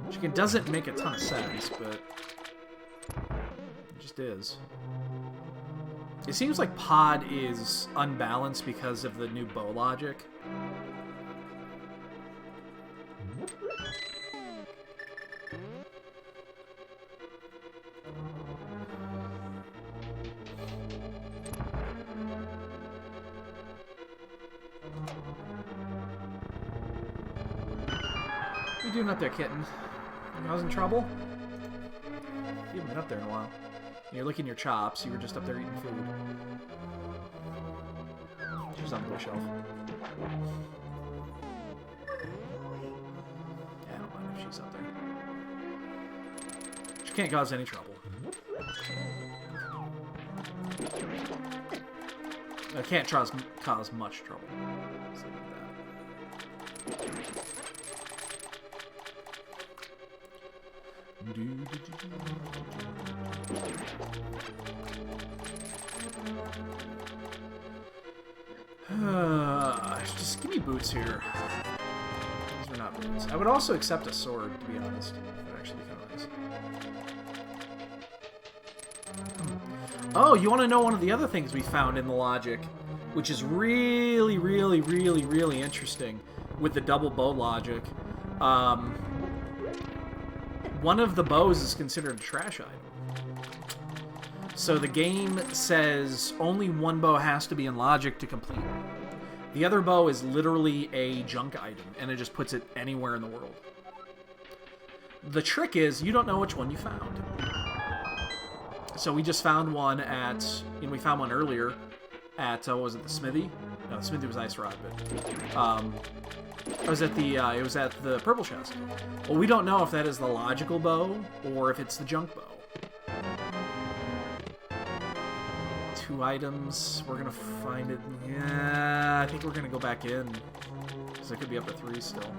Which again doesn't make a ton of sense, but it just is. It seems like Pod is unbalanced because of the new bow logic. What are you doing up there, kitten? You causing trouble? You haven't been up there in a while. You're licking your chops. You were just up there eating food. She's on the bookshelf. Yeah, I don't mind if she's up there. She can't cause any trouble. I can't cause much trouble. Something like that. Just give me boots here. These are not boots. I would also accept a sword, to be honest. That would actually be kind of nice. Oh, you want to know one of the other things we found in the logic, which is really, really, really, really interesting with the double bow logic. One of the bows is considered a trash item. So the game says only one bow has to be in logic to complete. The other bow is literally a junk item, and it just puts it anywhere in the world. The trick is, you don't know which one you found. So we just found one at... And we found one earlier at, was it the Smithy? No, the Smithy was Ice Rod, but... it was at the purple chest. Well, we don't know if that is the logical bow, or if it's the junk bow. 2 items. We're gonna find it. Yeah, I think we're gonna go back in. Because it could be up to 3 still.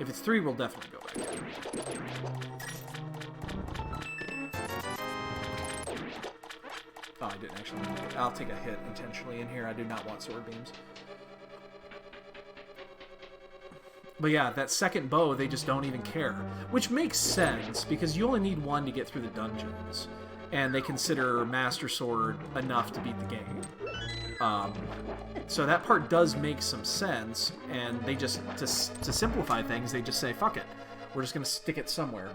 If it's 3, we'll definitely go back in. Oh, I didn't actually. I'll take a hit intentionally in here. I do not want sword beams. But yeah, that second bow, they just don't even care. Which makes sense, because you only need 1 to get through the dungeons. And they consider Master Sword enough to beat the game. So that part does make some sense, and they just, to simplify things, they just say, fuck it. We're just going to stick it somewhere.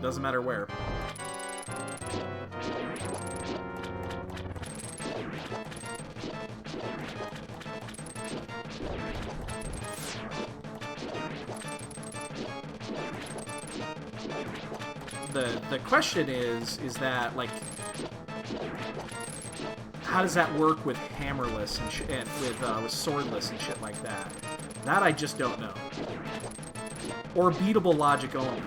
Doesn't matter where. The question is that, like, how does that work with hammerless and with swordless and shit like that? That I just don't know. Or beatable logic only.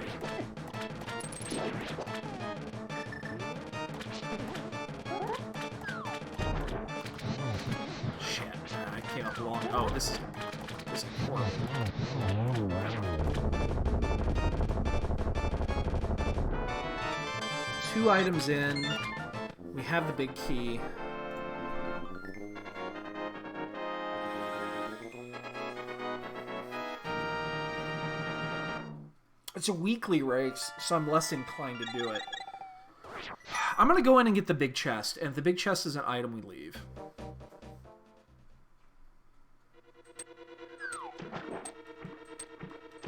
Shit, I came up long. Oh, this is horrible. 2 items in. We have the big key. It's a weekly race, so I'm less inclined to do it. I'm going to go in and get the big chest, and if the big chest is an item, we leave.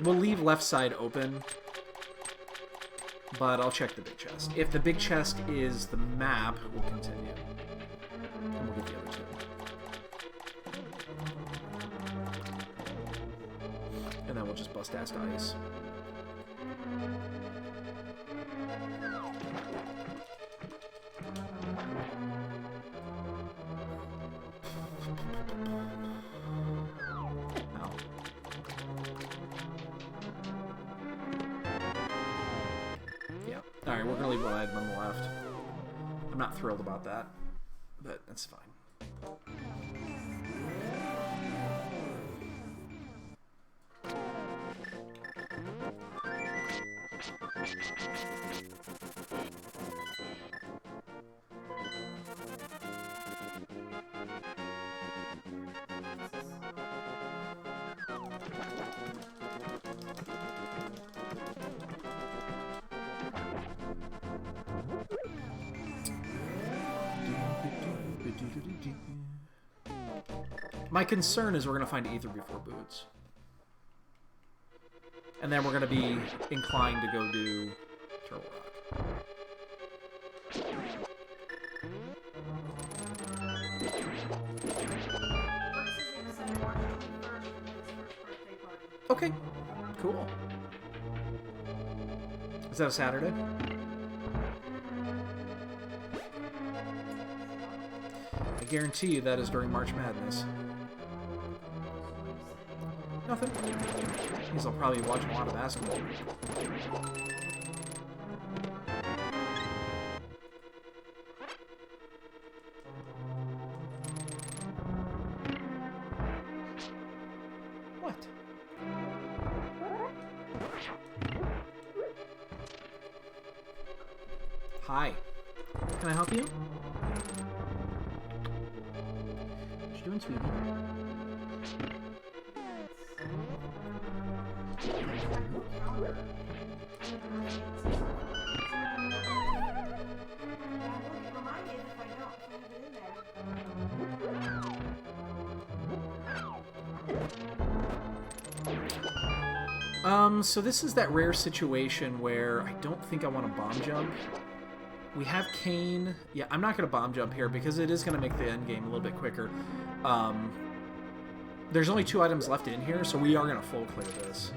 We'll leave left side open. But I'll check the big chest. If the big chest is the map, we'll continue. And we'll get the other 2. And then we'll just bust ass to ice. Alright, we're gonna leave one item on the left. I'm not thrilled about that, but that's fine. My concern is we're going to find Ether before Boots. And then we're going to be inclined to go do Turtle Rock. Okay, cool. Is that a Saturday? I guarantee you that is during March Madness. Nothing. Because I'll probably watch a lot of basketball. What? Hi. Can I help you? doing, sweetie? So this is that rare situation where I don't think I want to bomb jump. We have Kane. Yeah, I'm not going to bomb jump here because it is going to make the end game a little bit quicker. There's only 2 items left in here, so we are going to full clear this.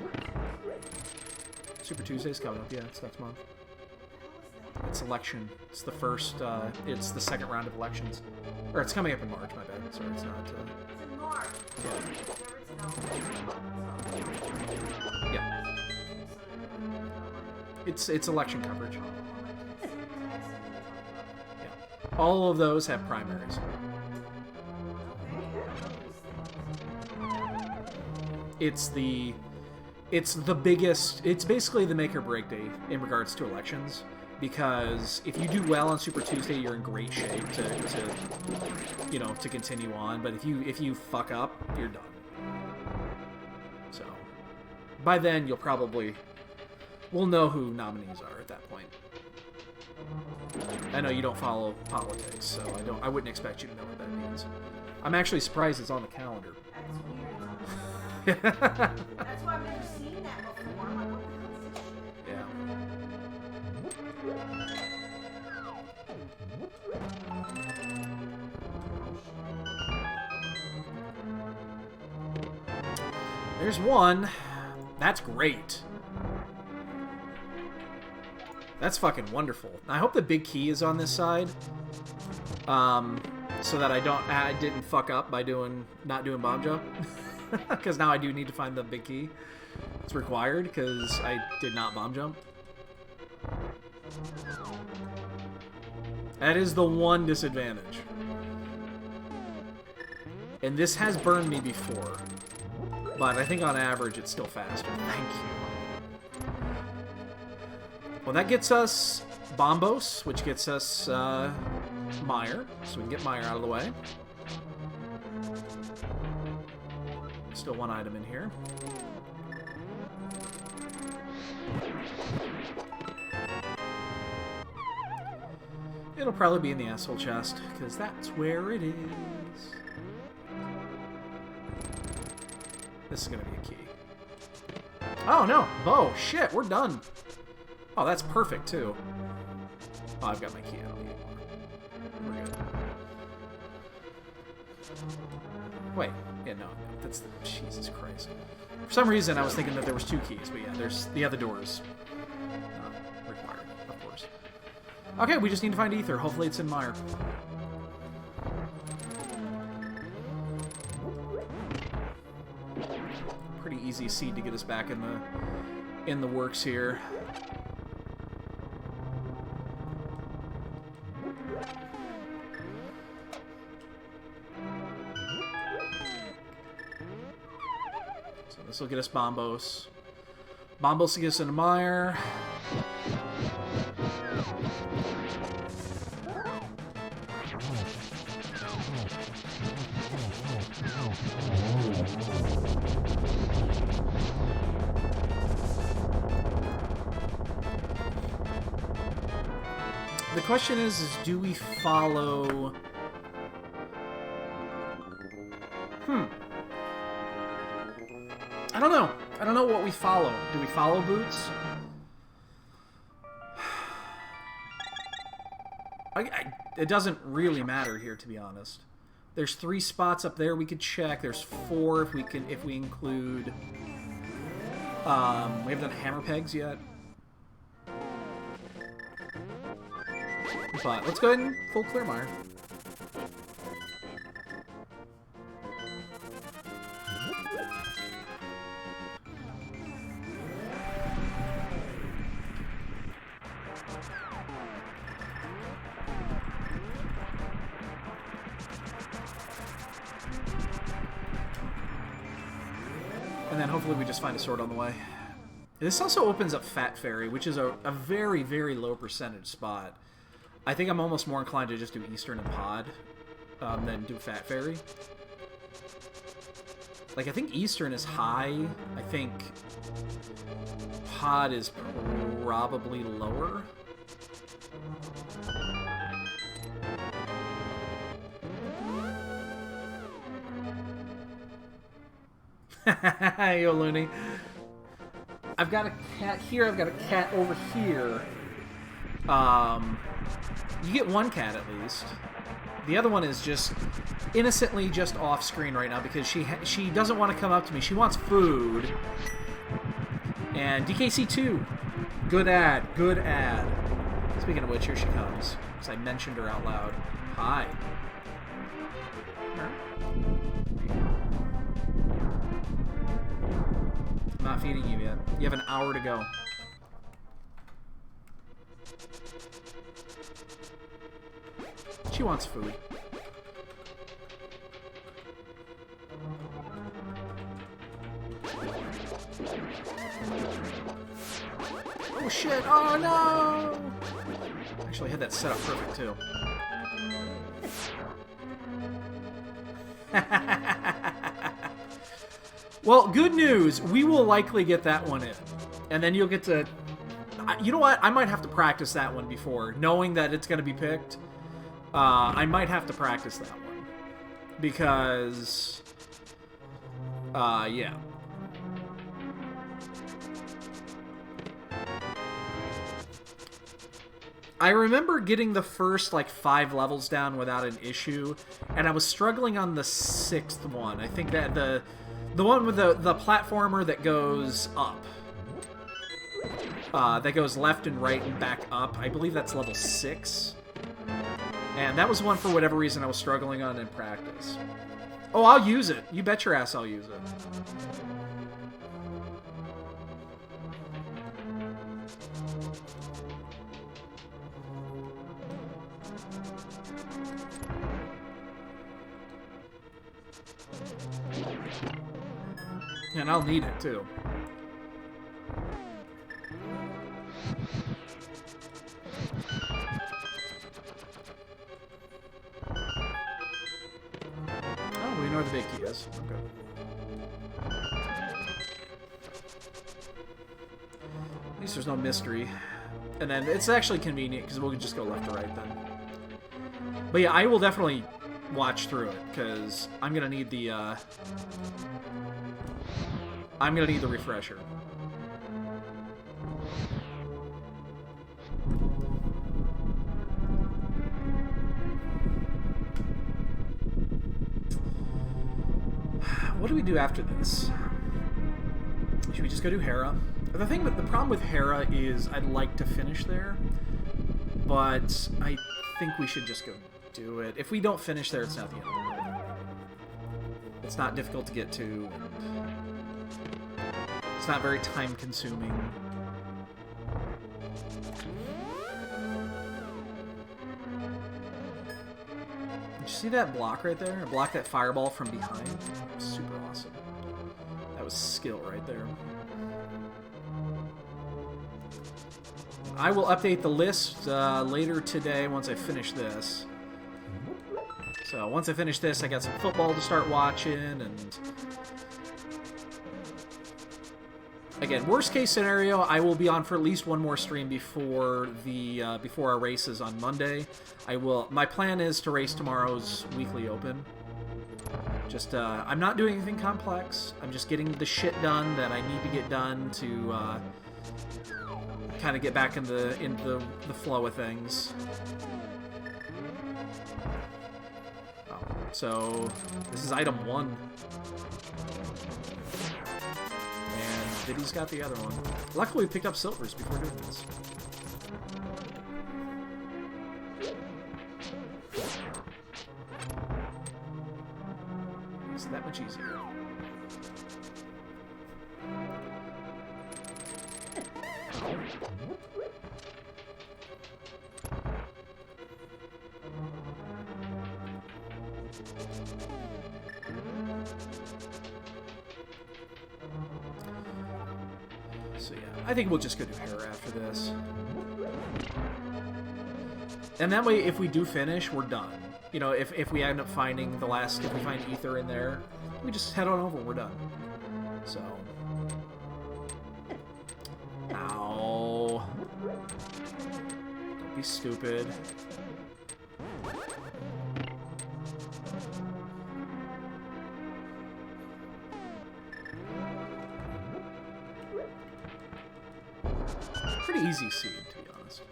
Super Tuesday's coming up. Yeah, it's next month. It's election. It's the first, it's the second round of elections. Or it's coming up in March, my bad. Sorry, it's not, It's in March. Yeah. Yeah. It's election coverage. Yeah. All of those have primaries. It's the biggest, it's basically the make or break day in regards to elections, because if you do well on Super Tuesday, you're in great shape to continue on, but if you fuck up, you're done. So by then we'll know who nominees are at that point. I know you don't follow politics, so I wouldn't expect you to know what that means. I'm actually surprised it's on the calendar. That's weird. That's why I've never seen that before. I'm like, what the hell is this shit? There's one. That's great. That's fucking wonderful. I hope the big key is on this side, so that I didn't fuck up by not doing bomb jump, because now I do need to find the big key. It's required because I did not bomb jump. That is the one disadvantage, and this has burned me before, but I think on average it's still faster. Thank you. Well, that gets us Bombos, which gets us Meyer, so we can get Meyer out of the way. Still one item in here. It'll probably be in the asshole chest, because that's where it is. This is going to be a key. Oh, no! Bow! Shit, we're done! Oh, that's perfect, too. Oh, I've got my key. I don't need it more. We're good. Wait. Yeah, no. That's the... Jesus Christ. For some reason, I was thinking that there was 2 keys, but yeah, there's the other doors. Not required, of course. Okay, we just need to find Ether. Hopefully it's in Meyer. Pretty easy seed to get us back in the works here. This will get us Bombos. Bombos will get us into Meyer. The question is do we follow... I don't know. I don't know what we follow. Do we follow Boots? It doesn't really matter here, to be honest. There's 3 spots up there we could check. There's 4 if we include... we haven't done hammer pegs yet. But let's go ahead and full clear Meyer. And then hopefully we just find a sword on the way. This also opens up Fat Fairy, which is a very, very low percentage spot. I think I'm almost more inclined to just do Eastern and Pod than do Fat Fairy. Like, I think Eastern is high. I think Pod is probably lower. Yo, Looney. I've got a cat here. I've got a cat over here. You get one cat at least. The other one is just innocently just off screen right now because she doesn't want to come up to me. She wants food. And DKC2, good ad, good ad. Speaking of which, here she comes because I mentioned her out loud. Hi. I'm not feeding you yet. You have an hour to go. She wants food. Oh shit! Oh no! Actually, I had that set up perfect too. Well, good news. We will likely get that one in. And then you'll get to... You know what? I might have to practice that one before. Knowing that it's going to be picked, I might have to practice that one. Because... yeah. I remember getting the first, like, 5 levels down without an issue, and I was struggling on the 6th one. I think that the one with the platformer that goes up. That goes left and right and back up. I believe that's level 6. And that was one, for whatever reason, I was struggling on in practice. Oh, I'll use it. You bet your ass I'll use it. And I'll need it, too. Oh, we know where the big key is. Okay. At least there's no mystery. And then it's actually convenient, because we'll just go left to right then. But yeah, I will definitely watch through it, because I'm going to need the, I'm going to need the refresher. What do we do after this? Should we just go do Hera? The problem with Hera is I'd like to finish there, but I think we should just go do it. If we don't finish there, it's not the end of the world. It's not difficult to get to, and it's not very time-consuming. Did you see that block right there? Block that fireball from behind? Super awesome. That was skill right there. I will update the list later today once I finish this. So once I finish this, I got some football to start watching, and again, worst case scenario, I will be on for at least one more stream before the before our races on Monday. My plan is to race tomorrow's weekly open. Just I'm not doing anything complex. I'm just getting the shit done that I need to get done to kind of get back in the flow of things. So, this is item 1. And Diddy's got the other one. Luckily, we picked up silvers before doing this. It's that much easier. So yeah, I think we'll just go do Hera after this. And that way, if we do finish, we're done. you know, if we end up finding the last, if we find ether in there, we just head on over. We're done. So. Ow. Don't be stupid. Pretty easy seed, to be honest.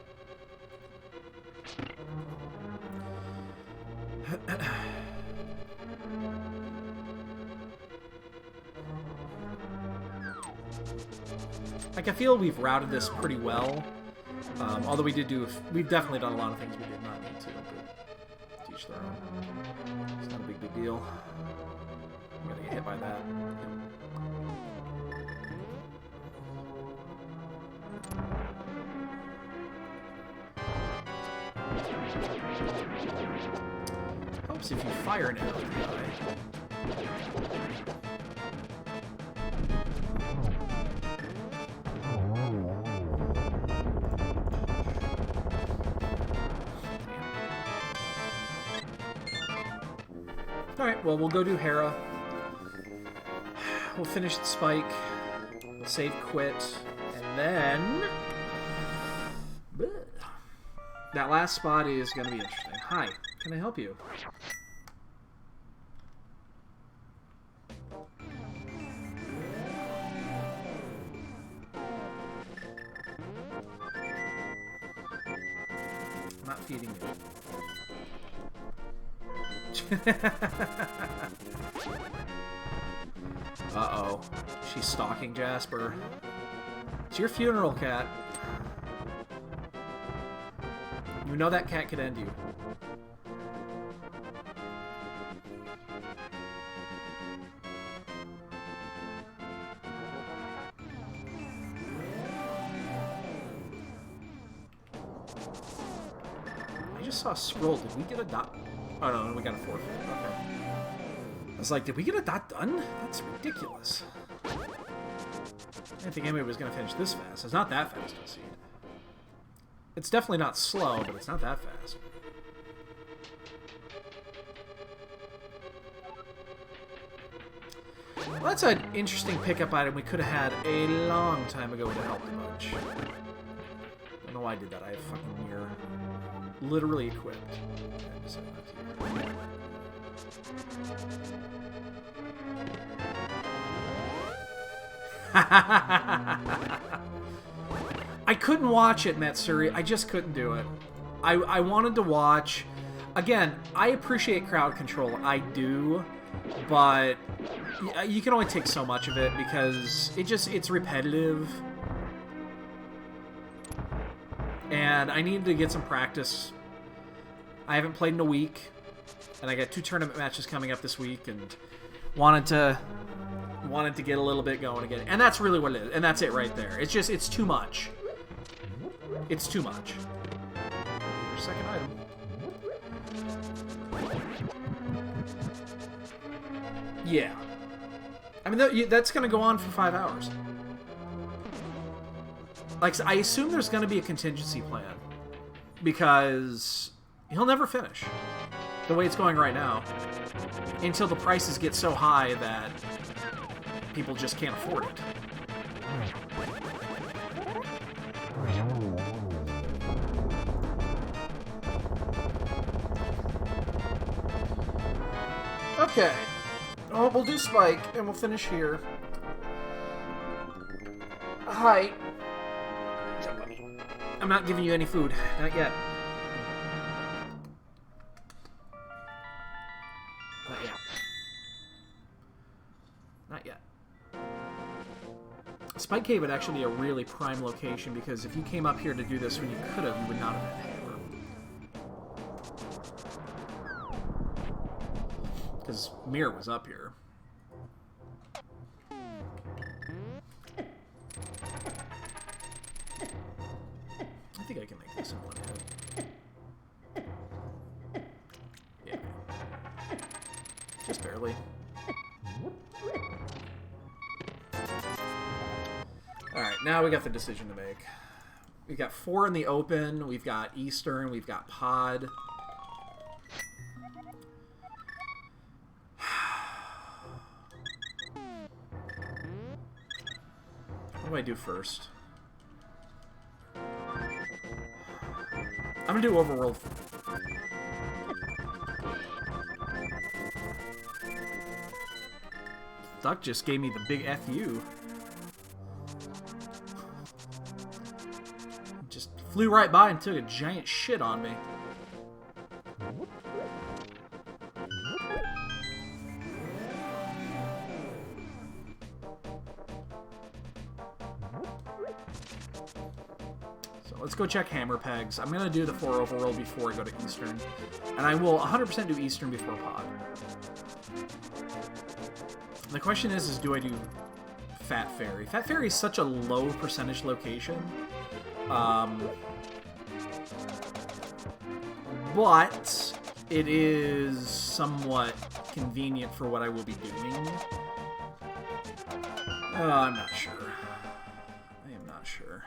Like, I feel we've routed this pretty well. Although we've definitely done a lot of things we did not need to, but teach their own. It's not a big deal. I'm gonna get hit by that. Helps if you fire an arrow at the eye. Alright, well, we'll go do Hera. We'll finish the spike. Save quit. And then... that last spot is going to be interesting. Hi, can I help you? I'm not feeding you. Uh-oh. She's stalking Jasper. It's your funeral, cat. You know that cat could end you. I just saw a scroll. Did we get a dot? Oh, no, we got a forfeit. Okay. I was like, did we get a dot done? That's ridiculous. I didn't think anybody was going to finish this fast. It's not that fast, I see. It's definitely not slow, but it's not that fast. Well, that's an interesting pickup item we could have had a long time ago to help a bunch. I don't know why I did that. I have fucking mirror literally equipped. I couldn't watch it, Matsuri. I just couldn't do it. I wanted to watch. Again, I appreciate crowd control. I do. But you can only take so much of it because it's repetitive. And I needed to get some practice. I haven't played in a week. And I got 2 tournament matches coming up this week. And wanted to get a little bit going again. And that's really what it is. And that's it right there. It's just, it's too much. It's too much. Your second item. Yeah. I mean, that's going to go on for 5 hours. Like, I assume there's going to be a contingency plan. Because he'll never finish. The way it's going right now. Until the prices get so high that people just can't afford it. Okay. Oh, we'll do Spike, and we'll finish here. Hi. I'm not giving you any food. Not yet. Not yet. Not yet. Spike Cave would actually be a really prime location, because if you came up here to do this when you could have, you would not have had hammer. Because Mir was up here. I think I can make this in one hit. Yeah. Just barely. Alright, now we got the decision to make. We've got 4 in the open, we've got Eastern, we've got Pod. What do I do first? I'm gonna do overworld. Duck just gave me the big FU. Just flew right by and took a giant shit on me. Let's go check hammer pegs. I'm going to do the 4 overworld before I go to Eastern. And I will 100% do Eastern before pod. The question is do I do Fat Fairy? Fat Fairy is such a low percentage location. But it is somewhat convenient for what I will be doing. I'm not sure. I am not sure.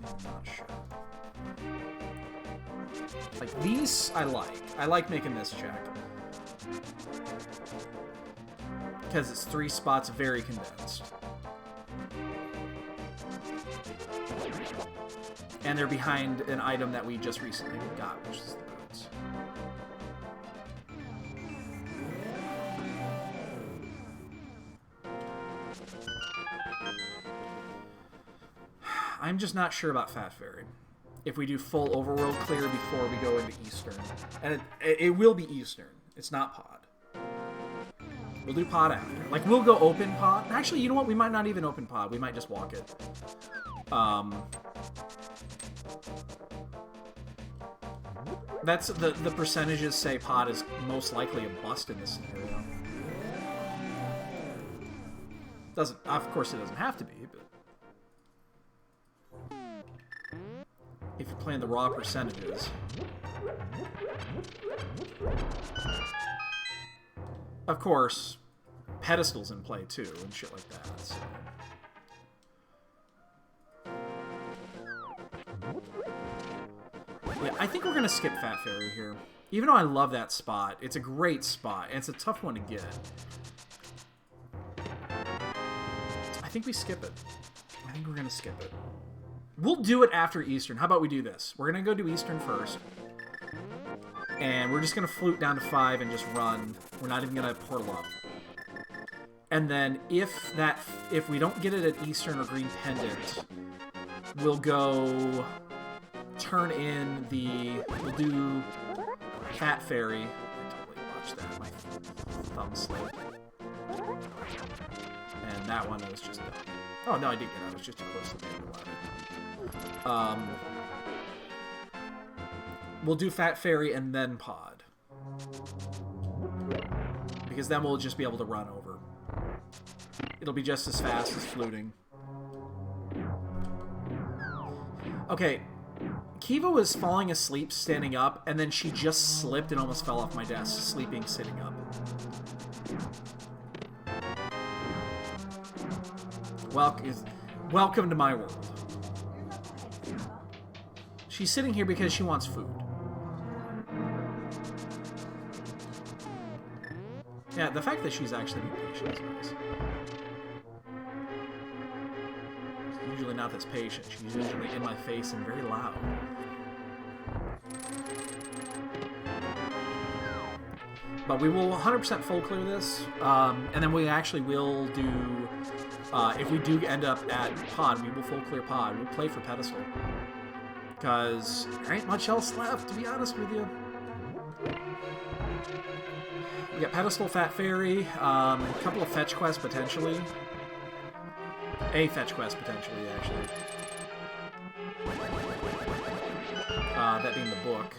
I'm not sure. Like, these I like. I like making this check. Because it's 3 spots very condensed. And they're behind an item that we just recently got, which is the boots. I'm just not sure about Fat Fairy. If we do full overworld clear before we go into Eastern. And it will be Eastern. It's not pod. We'll do pod after. Like, we'll go open pod. Actually, you know what? We might not even open pod. We might just walk it. That's the percentages say pod is most likely a bust in this scenario. Doesn't, of course, it doesn't have to be, but if you're playing the raw percentages. Of course, pedestals in play too, and shit like that, so. Yeah, I think we're gonna skip Fat Fairy here. Even though I love that spot, it's a great spot, and it's a tough one to get. I think we skip it. I think we're gonna skip it. We'll do it after Eastern. How about we do this? We're gonna go do Eastern first. And we're just going to flute down to 5 and just run. We're not even going to portal up. And then if we don't get it at Eastern or Green Pendant, we'll go turn in we'll do Fat Fairy. I totally watched that. My thumb slipped. And that one was just... Oh, no, I did get it. I was just too close to the ladder. We'll do Fat Fairy and then pod. Because then we'll just be able to run over. It'll be just as fast as fluting. Okay. Kiva was falling asleep standing up, and then she just slipped and almost fell off my desk, sleeping sitting up. Welcome to my world. She's sitting here because she wants food. Yeah, the fact that she's actually being patient is nice. She's usually not this patient. She's usually in my face and very loud. But we will 100% full clear this, and then we actually will do, if we do end up at pod, we will full clear pod. We'll play for pedestal. Because there ain't much else left, to be honest with you. We got Pedestal, Fat Fairy, a couple of fetch quests, potentially. A fetch quest, potentially, actually. That being the book.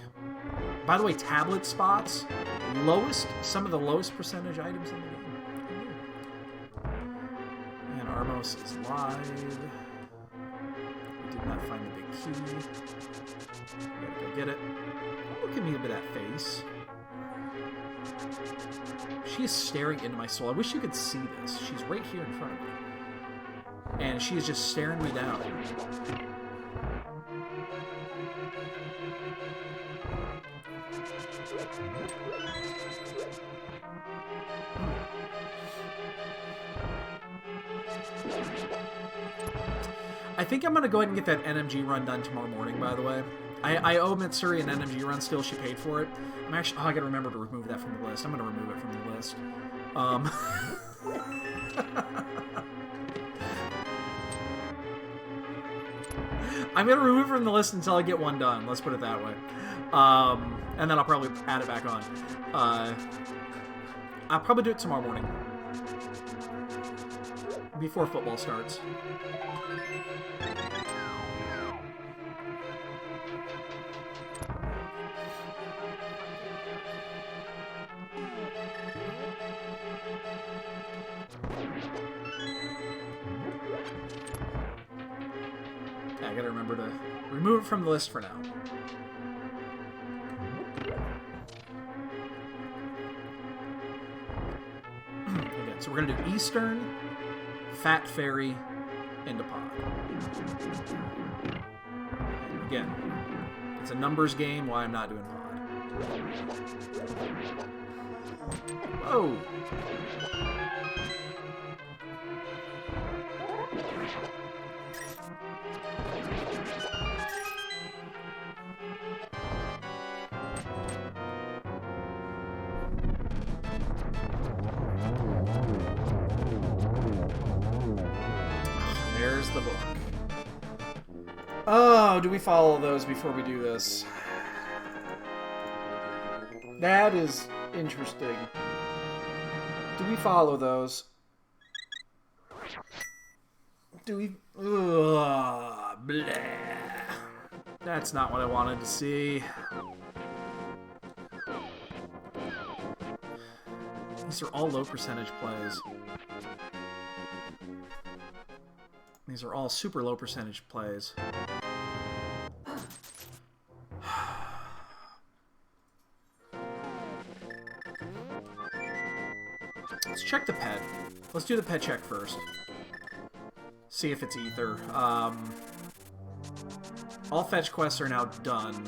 By the way, tablet spots, some of the lowest percentage items in the game. And Armos is live. We did not find the big key. Gotta go get it. Look at me with that face. She is staring into my soul. I wish you could see this. She's right here in front of me. And she is just staring me down. I think I'm going to go ahead and get that NMG run done tomorrow morning, by the way. I owe Mitsuri an NMG run still. She paid for it. I'm actually... Oh, I got to remember to remove that from the list. I'm going to remove it from the list. I'm going to remove it from the list until I get one done. Let's put it that way. And then I'll probably add it back on. I'll probably do it tomorrow morning. Before football starts. I gotta remember to remove it from the list for now. Again, so we're gonna do Eastern, Fat Fairy, into Pod. And again, it's a numbers game. Why I'm not doing Pod? Whoa! There's the book. Oh, do we follow those before we do this? That is interesting. Do we follow those? Do we... Ugh, bleh. That's not what I wanted to see. These are all low percentage plays. These are all super low percentage plays. Let's check the pet. Let's do the pet check first. See if it's ether. All fetch quests are now done.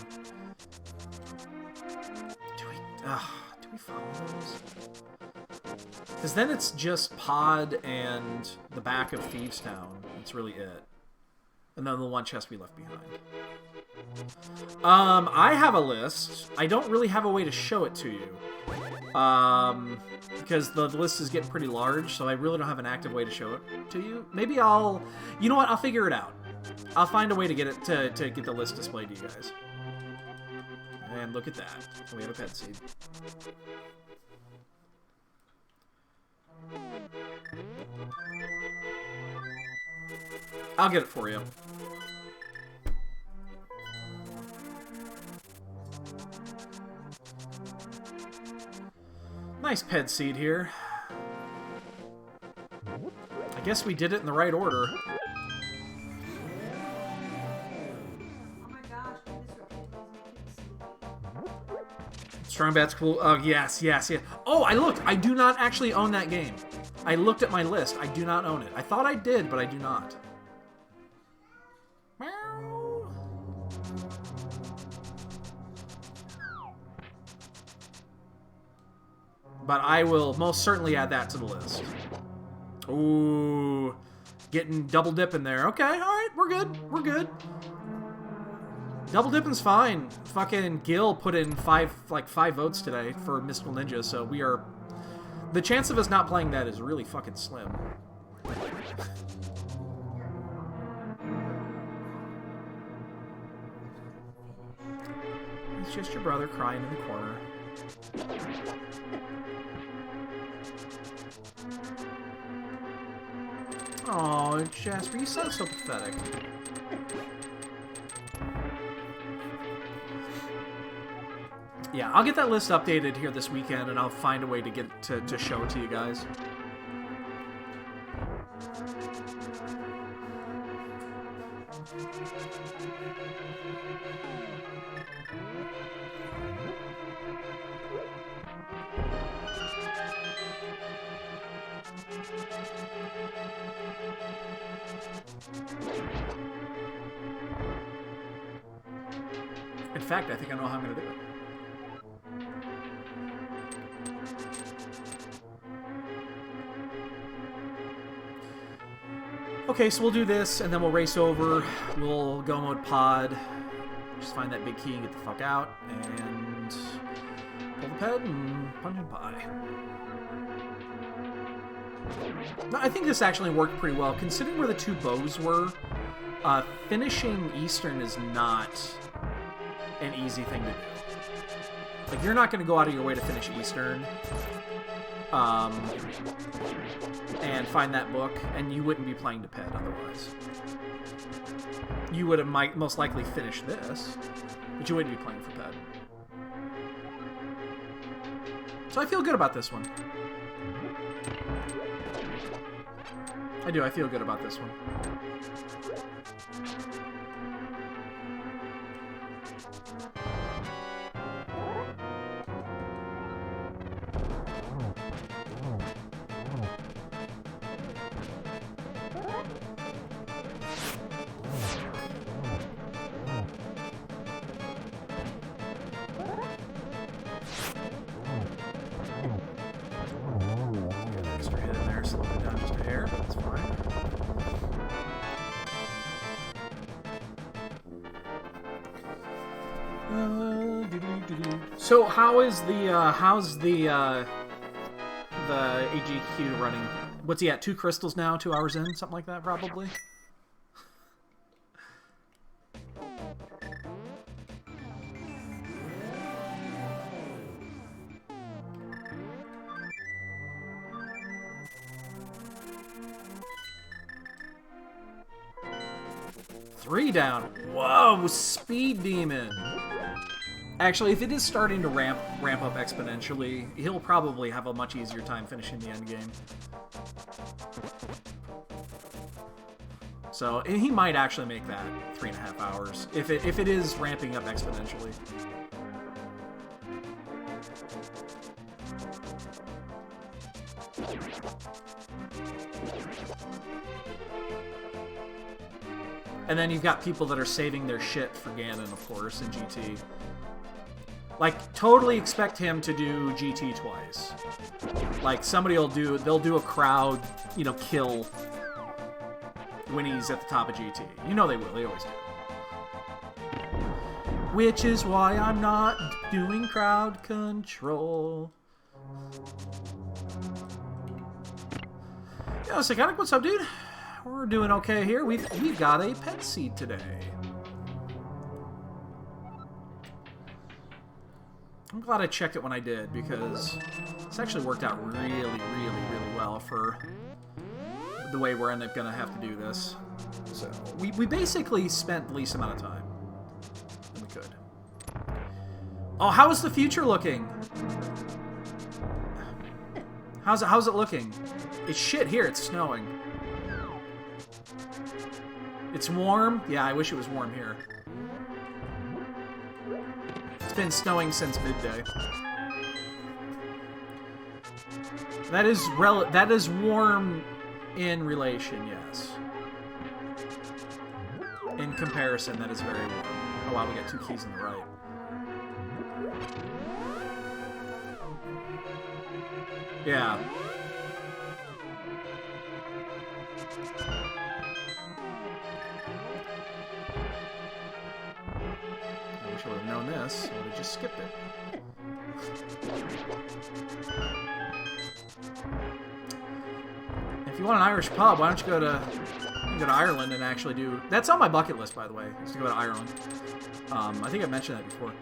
Do we follow those? Because then it's just Pod and the back of Thieves Town. That's really it. And then the one chest we left behind. I have a list. I don't really have a way to show it to you. Because the list is getting pretty large, so I really don't have an active way to show it to you. Maybe I'll... You know what? I'll figure it out. I'll find a way to get it to get the list displayed to you guys. And look at that. We have a pet seed. I'll get it for you. Nice ped seed here. I guess we did it in the right order. Strong Bat's cool. Oh, yes, yes, yes. Oh, I looked. I do not actually own that game. I looked at my list. I do not own it. I thought I did, but I do not. But I will most certainly add that to the list. Ooh. Getting double dip in there. Okay, alright, we're good. We're good. Double dipping's fine. Fucking Gil put in five votes today for Mystical Ninja, so we are... The chance of us not playing that is really fucking slim. It's just your brother crying in the corner. Oh, Jasper, you sound so pathetic. Yeah, I'll get that list updated here this weekend, and I'll find a way to get to show it to you guys. In fact, I think I know how I'm going to do it. Okay, so we'll do this, and then we'll race over. We'll go mode pod. Just find that big key and get the fuck out. And pull the ped and punch and pie. No, I think this actually worked pretty well. Considering where the two bows were, finishing Eastern is not an easy thing to do. Like, you're not going to go out of your way to finish Eastern and find that book, and you wouldn't be playing to ped otherwise. You would have most likely finished this, but you wouldn't be playing for ped. So I feel good about this one. I do, I feel good about this one. Extra hit in there, slow it down just a hair. That's fine. So how's the AGQ running? What's he at? 2 crystals now? 2 hours in? Something like that, probably? Three down. Whoa, Speed Demon. Actually, if it is starting to ramp up exponentially, he'll probably have a much easier time finishing the end game. So, and he might actually make that 3.5 hours if it is ramping up exponentially. And then you've got people that are saving their shit for Ganon, of course, in GT. Like, totally expect him to do GT twice. Like, they'll do a crowd, kill when he's at the top of GT. You know they will, they always do. Which is why I'm not doing crowd control. Yo, Psychotic, what's up, dude? We're doing okay here. We've got a pet seed today. I'm glad I checked it when I did, because this actually worked out really, really, really well for the way we're going to have to do this. So, we basically spent the least amount of time that we could. Oh, how is the future looking? How's it looking? It's shit here. It's snowing. It's warm? Yeah, I wish it was warm here. It's been snowing since midday. That is warm in relation, yes. In comparison, that is very warm. Oh wow, we got 2 keys on the right. Yeah. I wish I would have known this. I would have just skipped it. If you want an Irish pub, why don't you go to Ireland and actually do... That's on my bucket list, by the way, is to go to Ireland. I think I mentioned that before.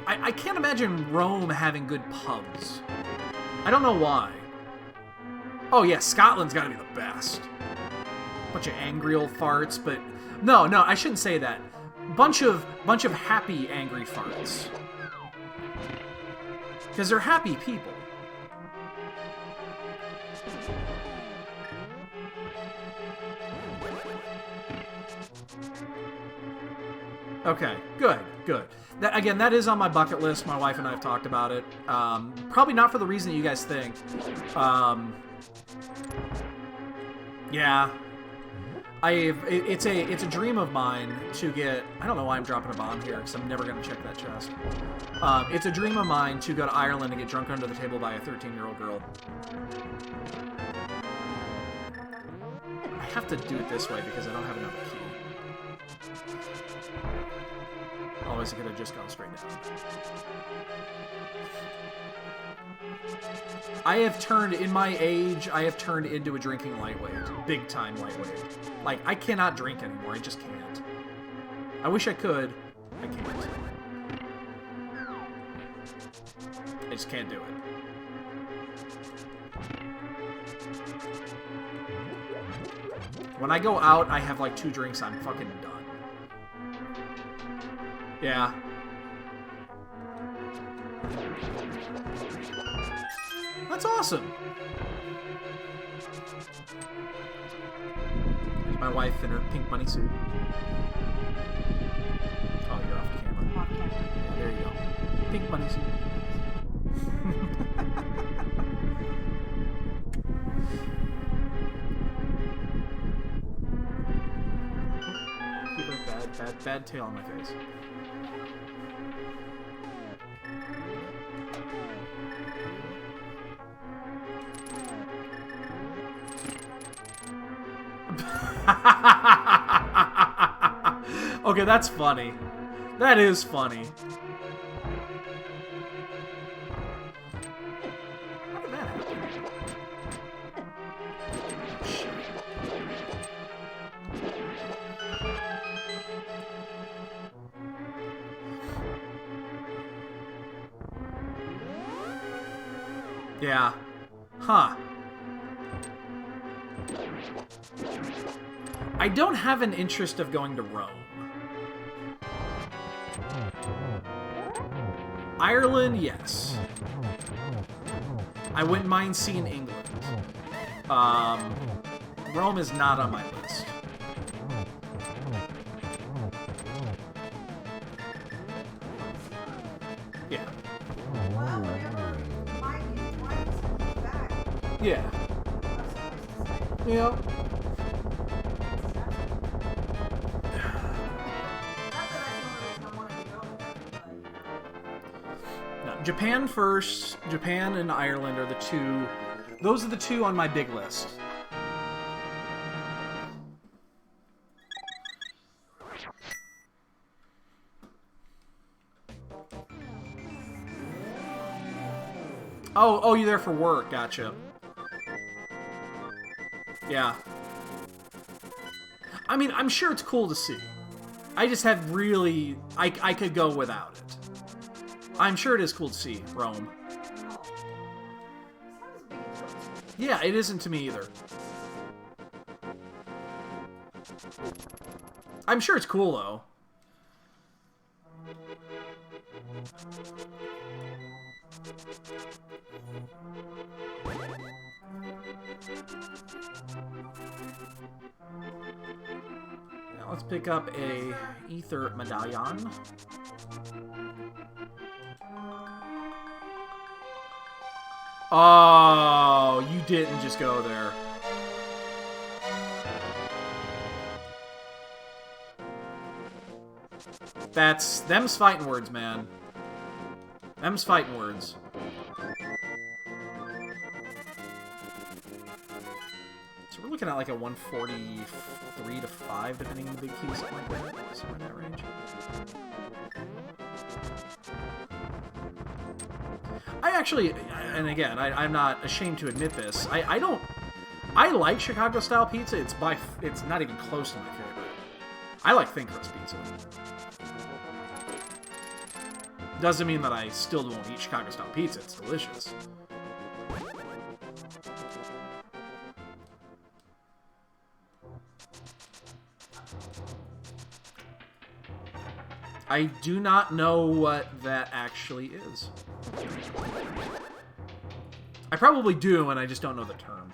I can't imagine Rome having good pubs. I don't know why. Oh yeah, Scotland's got to be the best. Bunch of angry old farts, but... No, I shouldn't say that. Bunch of happy, angry farts. Because they're happy people. Okay, good. Again, that is on my bucket list. My wife and I have talked about it. Probably not for the reason that you guys think. Yeah. It's a dream of mine to get... I don't know why I'm dropping a bomb here, because I'm never going to check that chest. It's a dream of mine to go to Ireland and get drunk under the table by a 13-year-old girl. have to do it this way because I don't have another key. Otherwise, I could have just gone straight down. I have turned, in my age, I have turned into a drinking lightweight. Big time lightweight. Like, I cannot drink anymore. I just can't. I wish I could. I can't. I just can't do it. When I go out, I have like 2 drinks, I'm fucking done. Yeah. That's awesome. There's my wife in her pink bunny suit. Oh, you're off camera. Off camera. Yeah, there you go. Pink bunny suit. Keep a bad tail on my face. Okay, that's funny. That is funny. How did that happen? Shit. Yeah. Huh. I don't have an interest of going to Rome. Ireland, yes. I wouldn't mind seeing England. Rome is not on my list. Yeah. Well, whenever Mike is back, Yeah. Yeah. Japan first. Japan and Ireland are the two. Those are the two on my big list. Oh, you're there for work. Gotcha. Yeah. I mean, I'm sure it's cool to see. I just have really... I could go without it. I'm sure it is cool to see Rome. Yeah, it isn't to me either. I'm sure it's cool, though. Now let's pick up a ether medallion. Oh, you didn't just go there. Them's fighting words, man. Them's fighting words. So we're looking at like a 143 to 5, depending on the big key, something like that. Somewhere in that range. I actually, and again, I'm not ashamed to admit this. I like Chicago-style pizza. It's not even close to my favorite. I like thin crust pizza. Doesn't mean that I still won't eat Chicago-style pizza. It's delicious. I do not know what that actually is. I probably do, and I just don't know the term.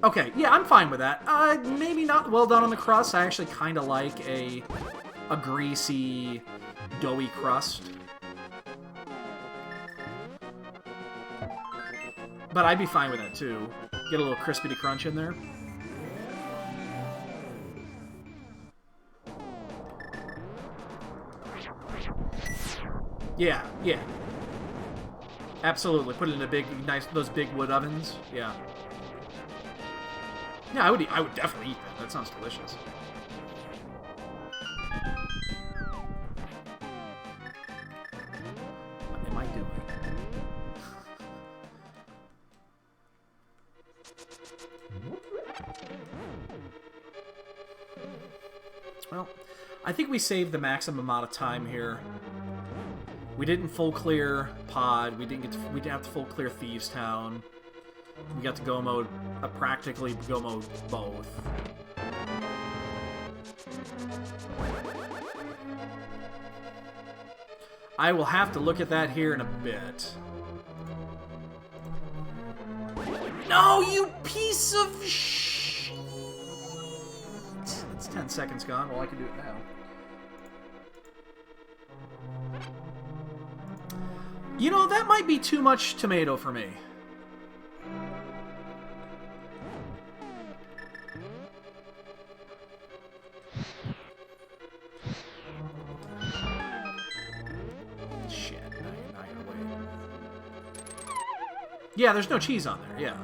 Okay, yeah, I'm fine with that. Maybe not well done on the crust. I actually kind of like a greasy, doughy crust. But I'd be fine with that, too. Get a little crispity crunch in there. Yeah, yeah. Absolutely. Put it in a big, nice, those big wood ovens. Yeah. Yeah, I would definitely eat that. That sounds delicious. What am I doing? Well, I think we saved the maximum amount of time here. We didn't full clear Pod. We didn't have to full clear Thieves Town. We got to go mode, practically go mode both. I will have to look at that here in a bit. No, you piece of shit! It's 10 seconds gone. Well, I can do it now. You know, that might be too much tomato for me. Shit, now you're not gonna wait. Yeah, there's no cheese on there, yeah.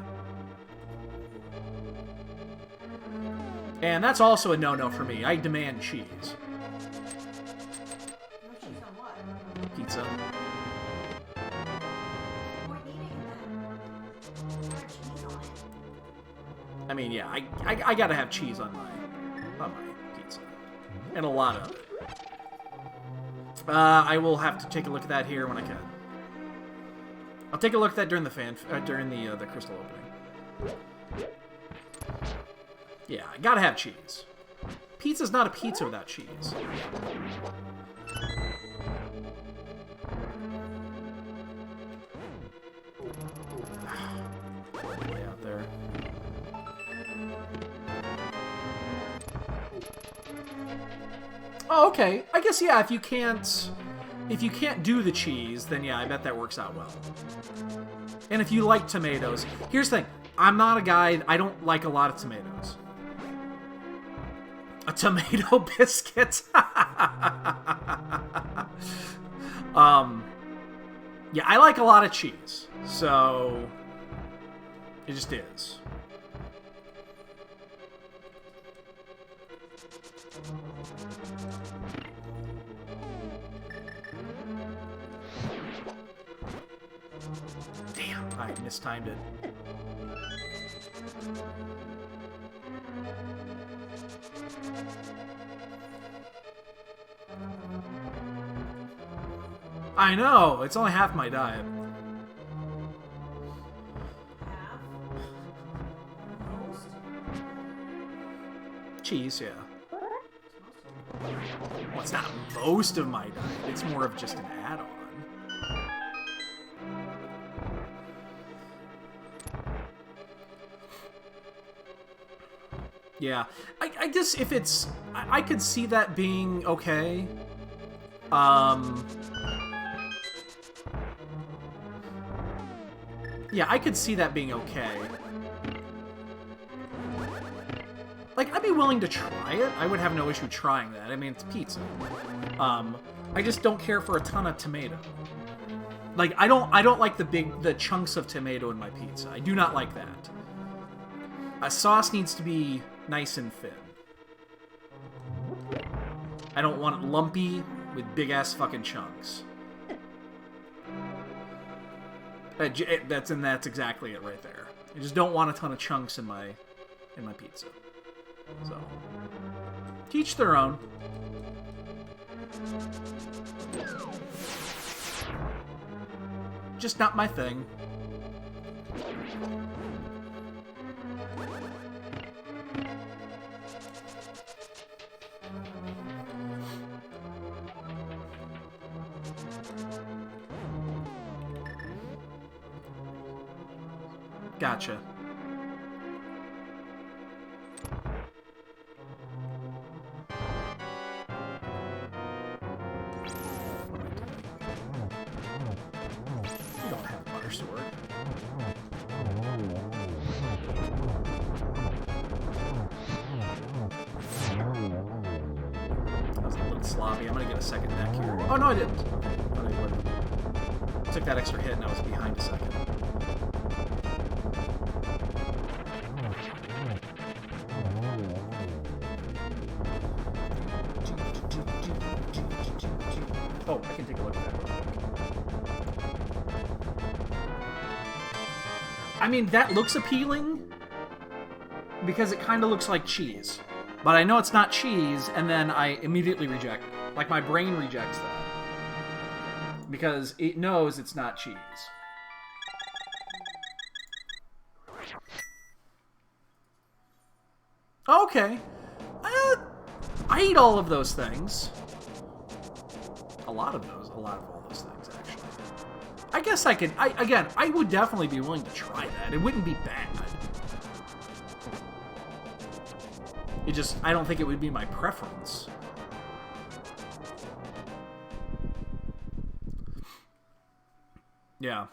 And that's also a no-no for me. I demand cheese. No cheese on what? Pizza. I mean, yeah, I gotta have cheese on my pizza. And a lot of it. I will have to take a look at that here when I can. I'll take a look at that during the crystal opening. Yeah, I gotta have cheese. Pizza's not a pizza without cheese. Way out there. Oh, okay. I guess, yeah, if you can't do the cheese, then yeah, I bet that works out well. And if you like tomatoes, here's the thing. I'm not a guy, I don't like a lot of tomatoes. A tomato biscuit. Yeah, I like a lot of cheese, so it just is. Damn, I mistimed it. I know, it's only half my diet. Half? Most? Cheese, yeah. Well, it's not most of my diet, it's more of just an add-on. Yeah, I guess if it's... I could see that being okay. Yeah, I could see that being okay. Like, I'd be willing to try it. I would have no issue trying that. I mean, it's pizza. I just don't care for a ton of tomato. Like, I don't like the chunks of tomato in my pizza. I do not like that. A sauce needs to be nice and thin. I don't want it lumpy with big-ass fucking chunks. That's exactly it right there. I just don't want a ton of chunks in my pizza. So, to each their own. Just not my thing. Gotcha. You don't have a butter sword. That was a little sloppy. I'm gonna get a second neck here. Oh no, I didn't. Thought I would. took that extra hit and I was behind a second. Oh, I can take a look at that real quick. I mean, that looks appealing because it kind of looks like cheese. But I know it's not cheese, and then I immediately reject it. Like, my brain rejects that. Because it knows it's not cheese. Okay. I eat all of those things. A lot of all those things, actually. I guess I could... Again, I would definitely be willing to try that. It wouldn't be bad. It just... I don't think it would be my preference. Yeah.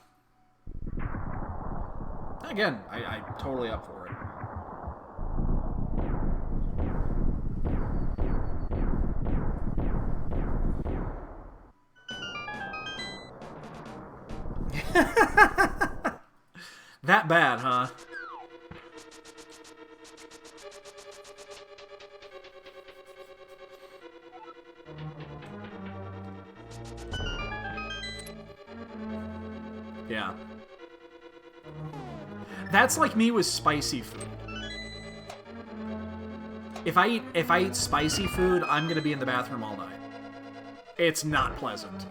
Again, I'm totally up for it. That bad, huh? Yeah. That's like me with spicy food. If I eat spicy food, I'm gonna be in the bathroom all night. It's not pleasant.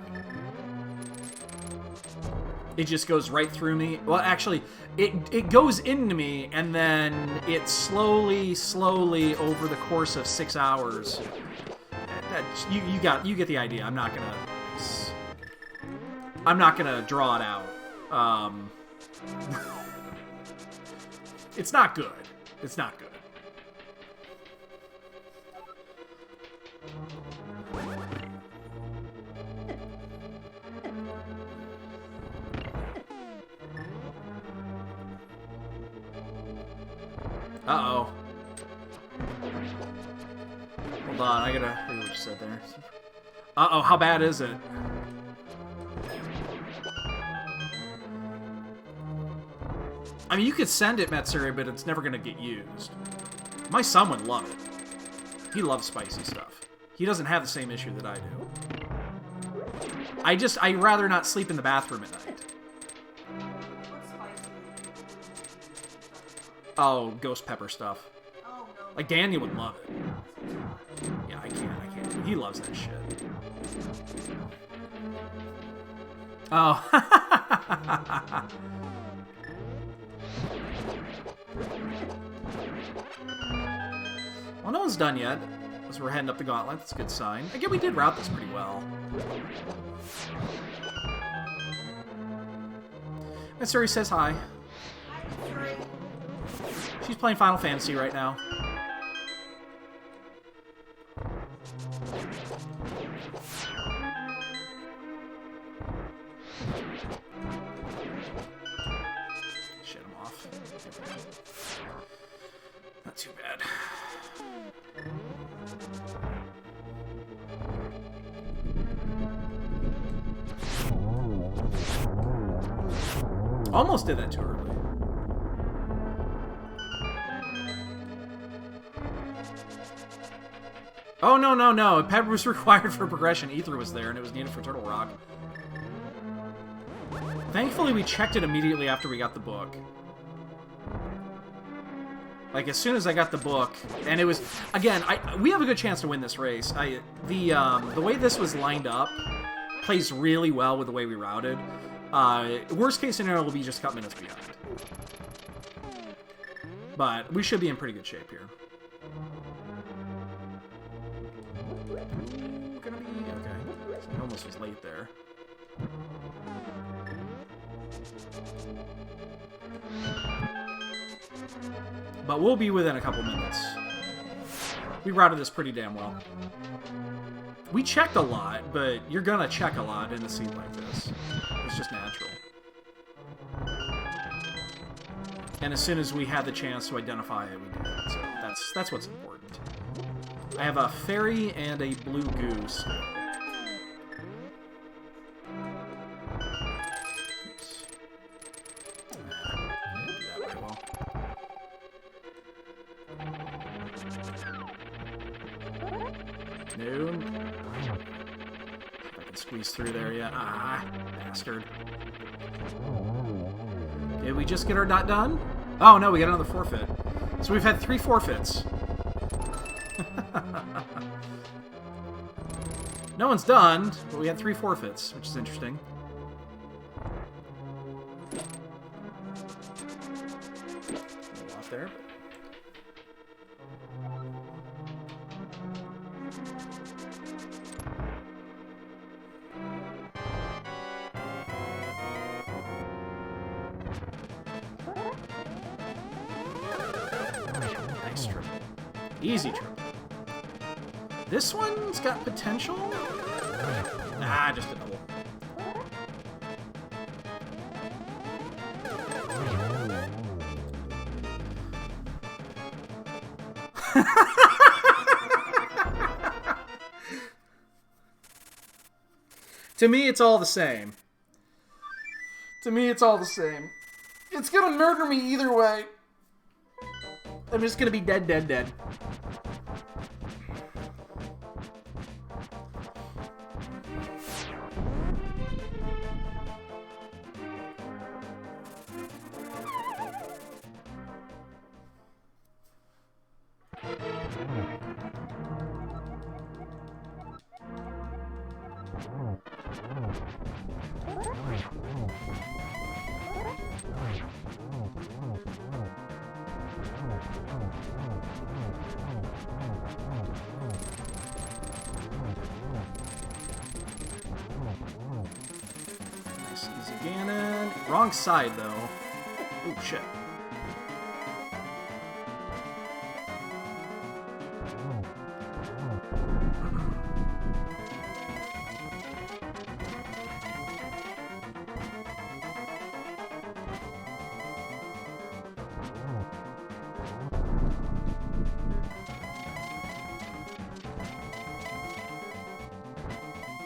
It just goes right through me. Well, actually, it goes into me, and then it slowly, over the course of 6 hours. You get the idea. I'm not gonna draw it out. It's not good. It's not good. Uh-oh. Hold on, I gotta read what you said there. Uh-oh, how bad is it? I mean, you could send it, Matsuri, but it's never gonna get used. My son would love it. He loves spicy stuff. He doesn't have the same issue that I do. I'd rather not sleep in the bathroom at night. Oh, ghost pepper stuff. Oh, no. Like, Daniel would love it. Yeah, I can't. He loves that shit. Oh. Well, no one's done yet, as we're heading up the gauntlet. That's a good sign. Again, we did route this pretty well. Matsuri says hi. Hi, Matsuri. She's playing Final Fantasy right now. Shit him off. Not too bad. Almost did that too early. Oh, no. Pepper was required for progression. Ether was there, and it was needed for Turtle Rock. Thankfully, we checked it immediately after we got the book. Like, as soon as I got the book, and it was... Again, we have a good chance to win this race. The way this was lined up plays really well with the way we routed. Worst case scenario will be just a couple minutes behind. But we should be in pretty good shape here. Gonna be okay. I almost was late there. But we'll be within a couple minutes. We routed this pretty damn well. We checked a lot, but you're gonna check a lot in a scene like this. It's just natural. And as soon as we had the chance to identify it, we did. So that's what's important. I have a fairy and a blue goose. No. If I can squeeze through there yet. Ah, bastard. Did we just get our dot done? Oh, no, we got another forfeit. So we've had 3 forfeits. No one's done, but we had 3 forfeits, which is interesting. A little off there. Nice triple. Easy triple. This one's got potential? Ah, just a double. To me, it's all the same. To me, it's all the same. It's gonna murder me either way. I'm just gonna be dead, dead, dead. Nice, easy Ganon. Wrong side, though. Oh, shit.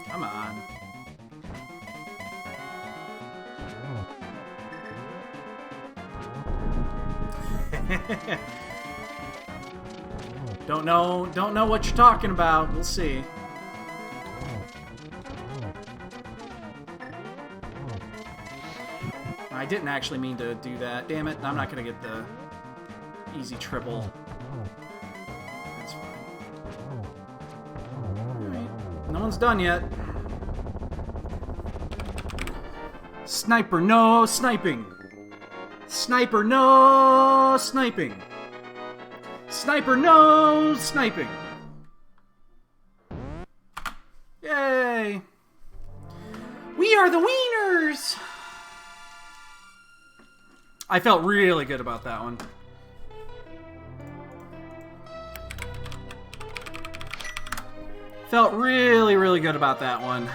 Come on. Don't know what you're talking about. We'll see. I didn't actually mean to do that. Damn it. I'm not going to get the easy triple. That's fine. Alright. No one's done yet. Sniper, no sniping. Sniper, no sniping. Sniper, no sniping. Yay. We are the wieners. I felt really good about that one. Felt really, really good about that one.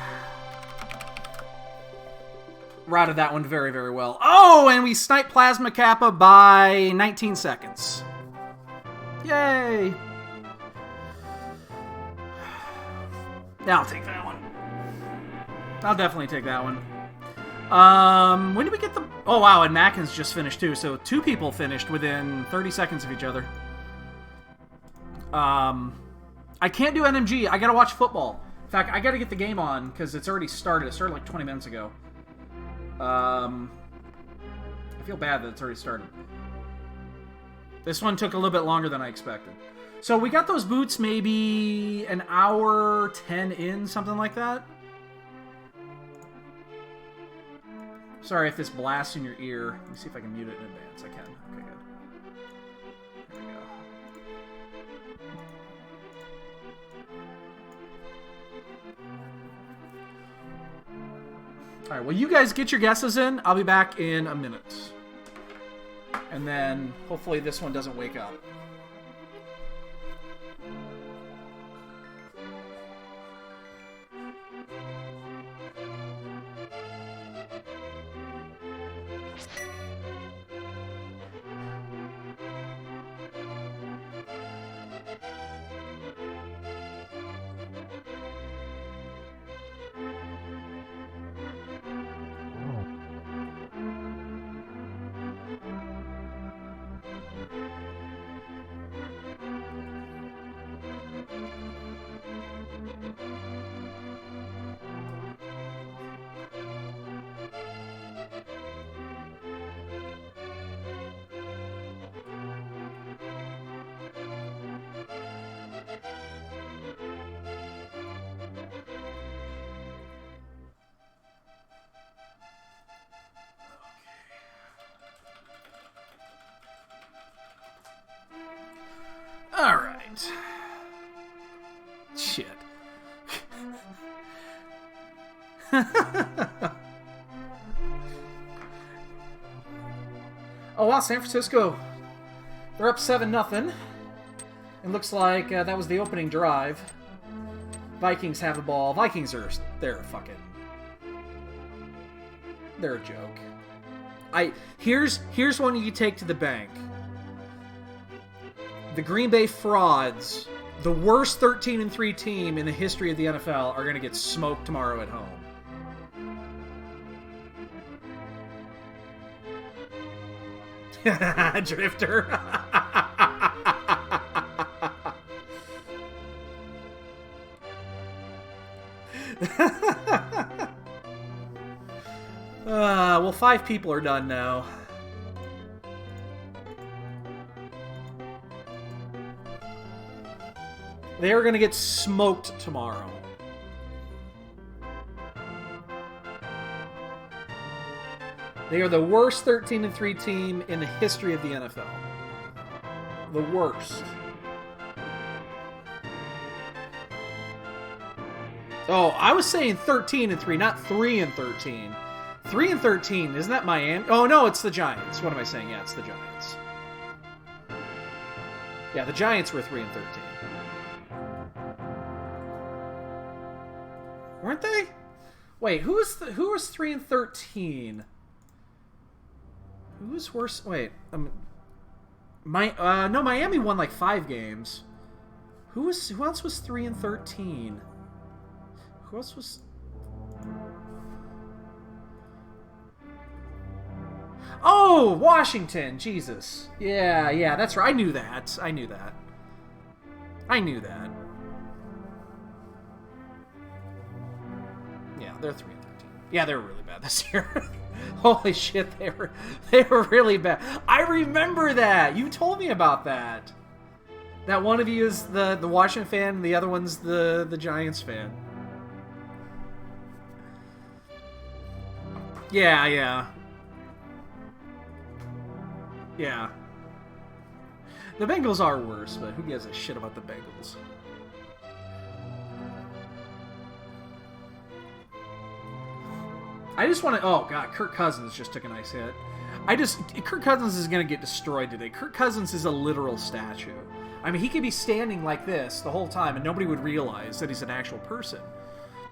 Routed that one very, very well. Oh, and we sniped Plasma Kappa by 19 seconds. Yay! Yeah, I'll take that one. I'll definitely take that one. When did we get the... Oh, wow, and Mackin's just finished, too. So 2 people finished within 30 seconds of each other. I can't do NMG. I gotta watch football. In fact, I gotta get the game on, because it's already started. It started like 20 minutes ago. I feel bad that it's already started. This one took a little bit longer than I expected. So we got those boots maybe an hour 10 in, something like that. Sorry if this blasts in your ear. Let me see if I can mute it in advance. I can. Okay, good. There we go. Alright, well, you guys get your guesses in. I'll be back in a minute. And then, hopefully this one doesn't wake up. All right. Shit. Oh wow, San Francisco. They're up 7-0. It looks like that was the opening drive. Vikings have the ball. Vikings they're a joke. Here's one you take to the bank. The Green Bay Frauds, the worst 13-3 team in the history of the NFL, are going to get smoked tomorrow at home. Drifter. Well, 5 people are done now. They are going to get smoked tomorrow. They are the worst 13-3 team in the history of the NFL. The worst. Oh, I was saying 13-3, not 3-13. 3-13, isn't that Miami? Oh no, it's the Giants. What am I saying? Yeah, it's the Giants. Yeah, the Giants were 3-13. Weren't they? Wait, who was 3-13? Who was worse? Wait, no, Miami won like 5 games. Who else was 3-13? Who else was? Oh, Washington. Jesus. Yeah, that's right. I knew that. Yeah, they're 3-13. Yeah, they were really bad this year. Holy shit, they were really bad. I remember that. You told me about that. That one of you is the Washington fan, and the other one's the Giants fan. Yeah. The Bengals are worse, but who gives a shit about the Bengals? I just want to... Oh, God, Kirk Cousins just took a nice hit. Kirk Cousins is going to get destroyed today. Kirk Cousins is a literal statue. I mean, he could be standing like this the whole time, and nobody would realize that he's an actual person.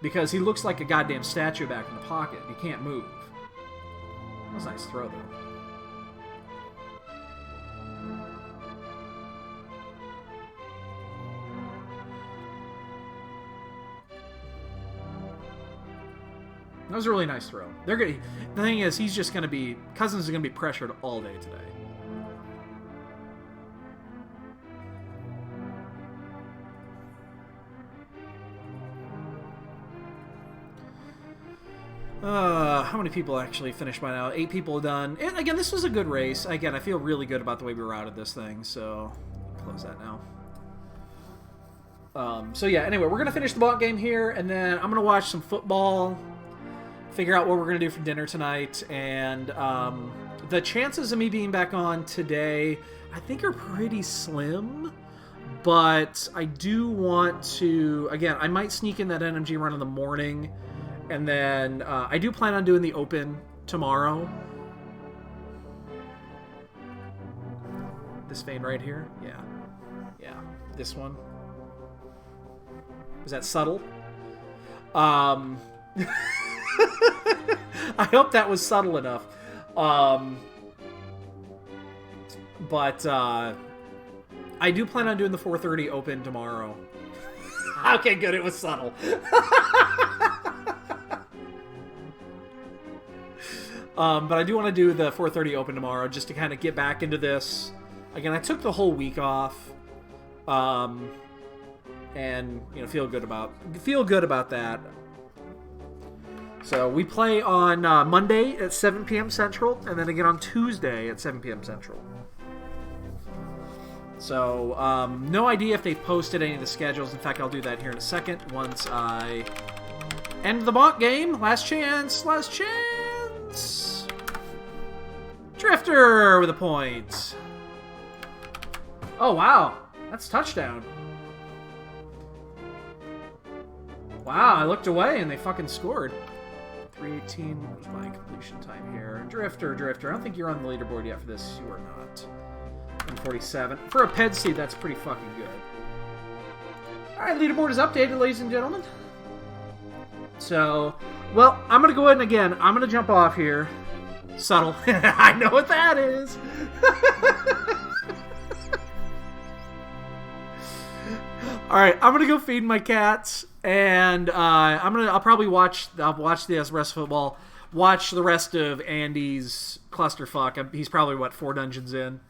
Because he looks like a goddamn statue back in the pocket. He can't move. That was a nice throw, though. That was a really nice throw. The thing is, Cousins is gonna be pressured all day today. How many people actually finished by now? 8 people done. And again, this was a good race. Again, I feel really good about the way we routed this thing, so close that now. So yeah, anyway, we're gonna finish the ball game here, and then I'm gonna watch some football, figure out what we're going to do for dinner tonight, and the chances of me being back on today, I think, are pretty slim, but I do want to, again, I might sneak in that NMG run in the morning, and then I do plan on doing the Open tomorrow. This vein right here? Yeah, this one. Is that subtle? I hope that was subtle enough. But I do plan on doing the 4:30 Open tomorrow. Okay, good. It was subtle. But I do want to do the 4:30 Open tomorrow just to kind of get back into this. Again, I took the whole week off. And feel good about that. So we play on Monday at 7 p.m. Central, and then again on Tuesday at 7 p.m. Central. So no idea if they've posted any of the schedules. In fact, I'll do that here in a second once I end the mock game. Last chance. Drifter with a point. Oh, wow. That's touchdown. Wow, I looked away and they fucking scored. 318 was my completion time here. Drifter. I don't think you're on the leaderboard yet for this. You are not. 147. For a Ped seed, that's pretty fucking good. Alright, leaderboard is updated, ladies and gentlemen. So, well, I'm going to go ahead and again, I'm going to jump off here. Subtle. I know what that is. Alright, I'm going to go feed my cats. And I'll probably watch the rest of football, watch the rest of Andy's clusterfuck. He's probably, 4 dungeons in.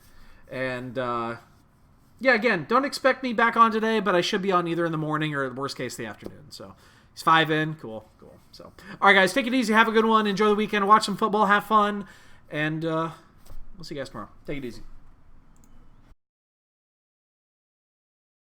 And, yeah, again, don't expect me back on today, but I should be on either in the morning or, worst case, the afternoon. So, he's 5 in. Cool. So, all right, guys, take it easy. Have a good one. Enjoy the weekend. Watch some football. Have fun. And we'll see you guys tomorrow. Take it easy.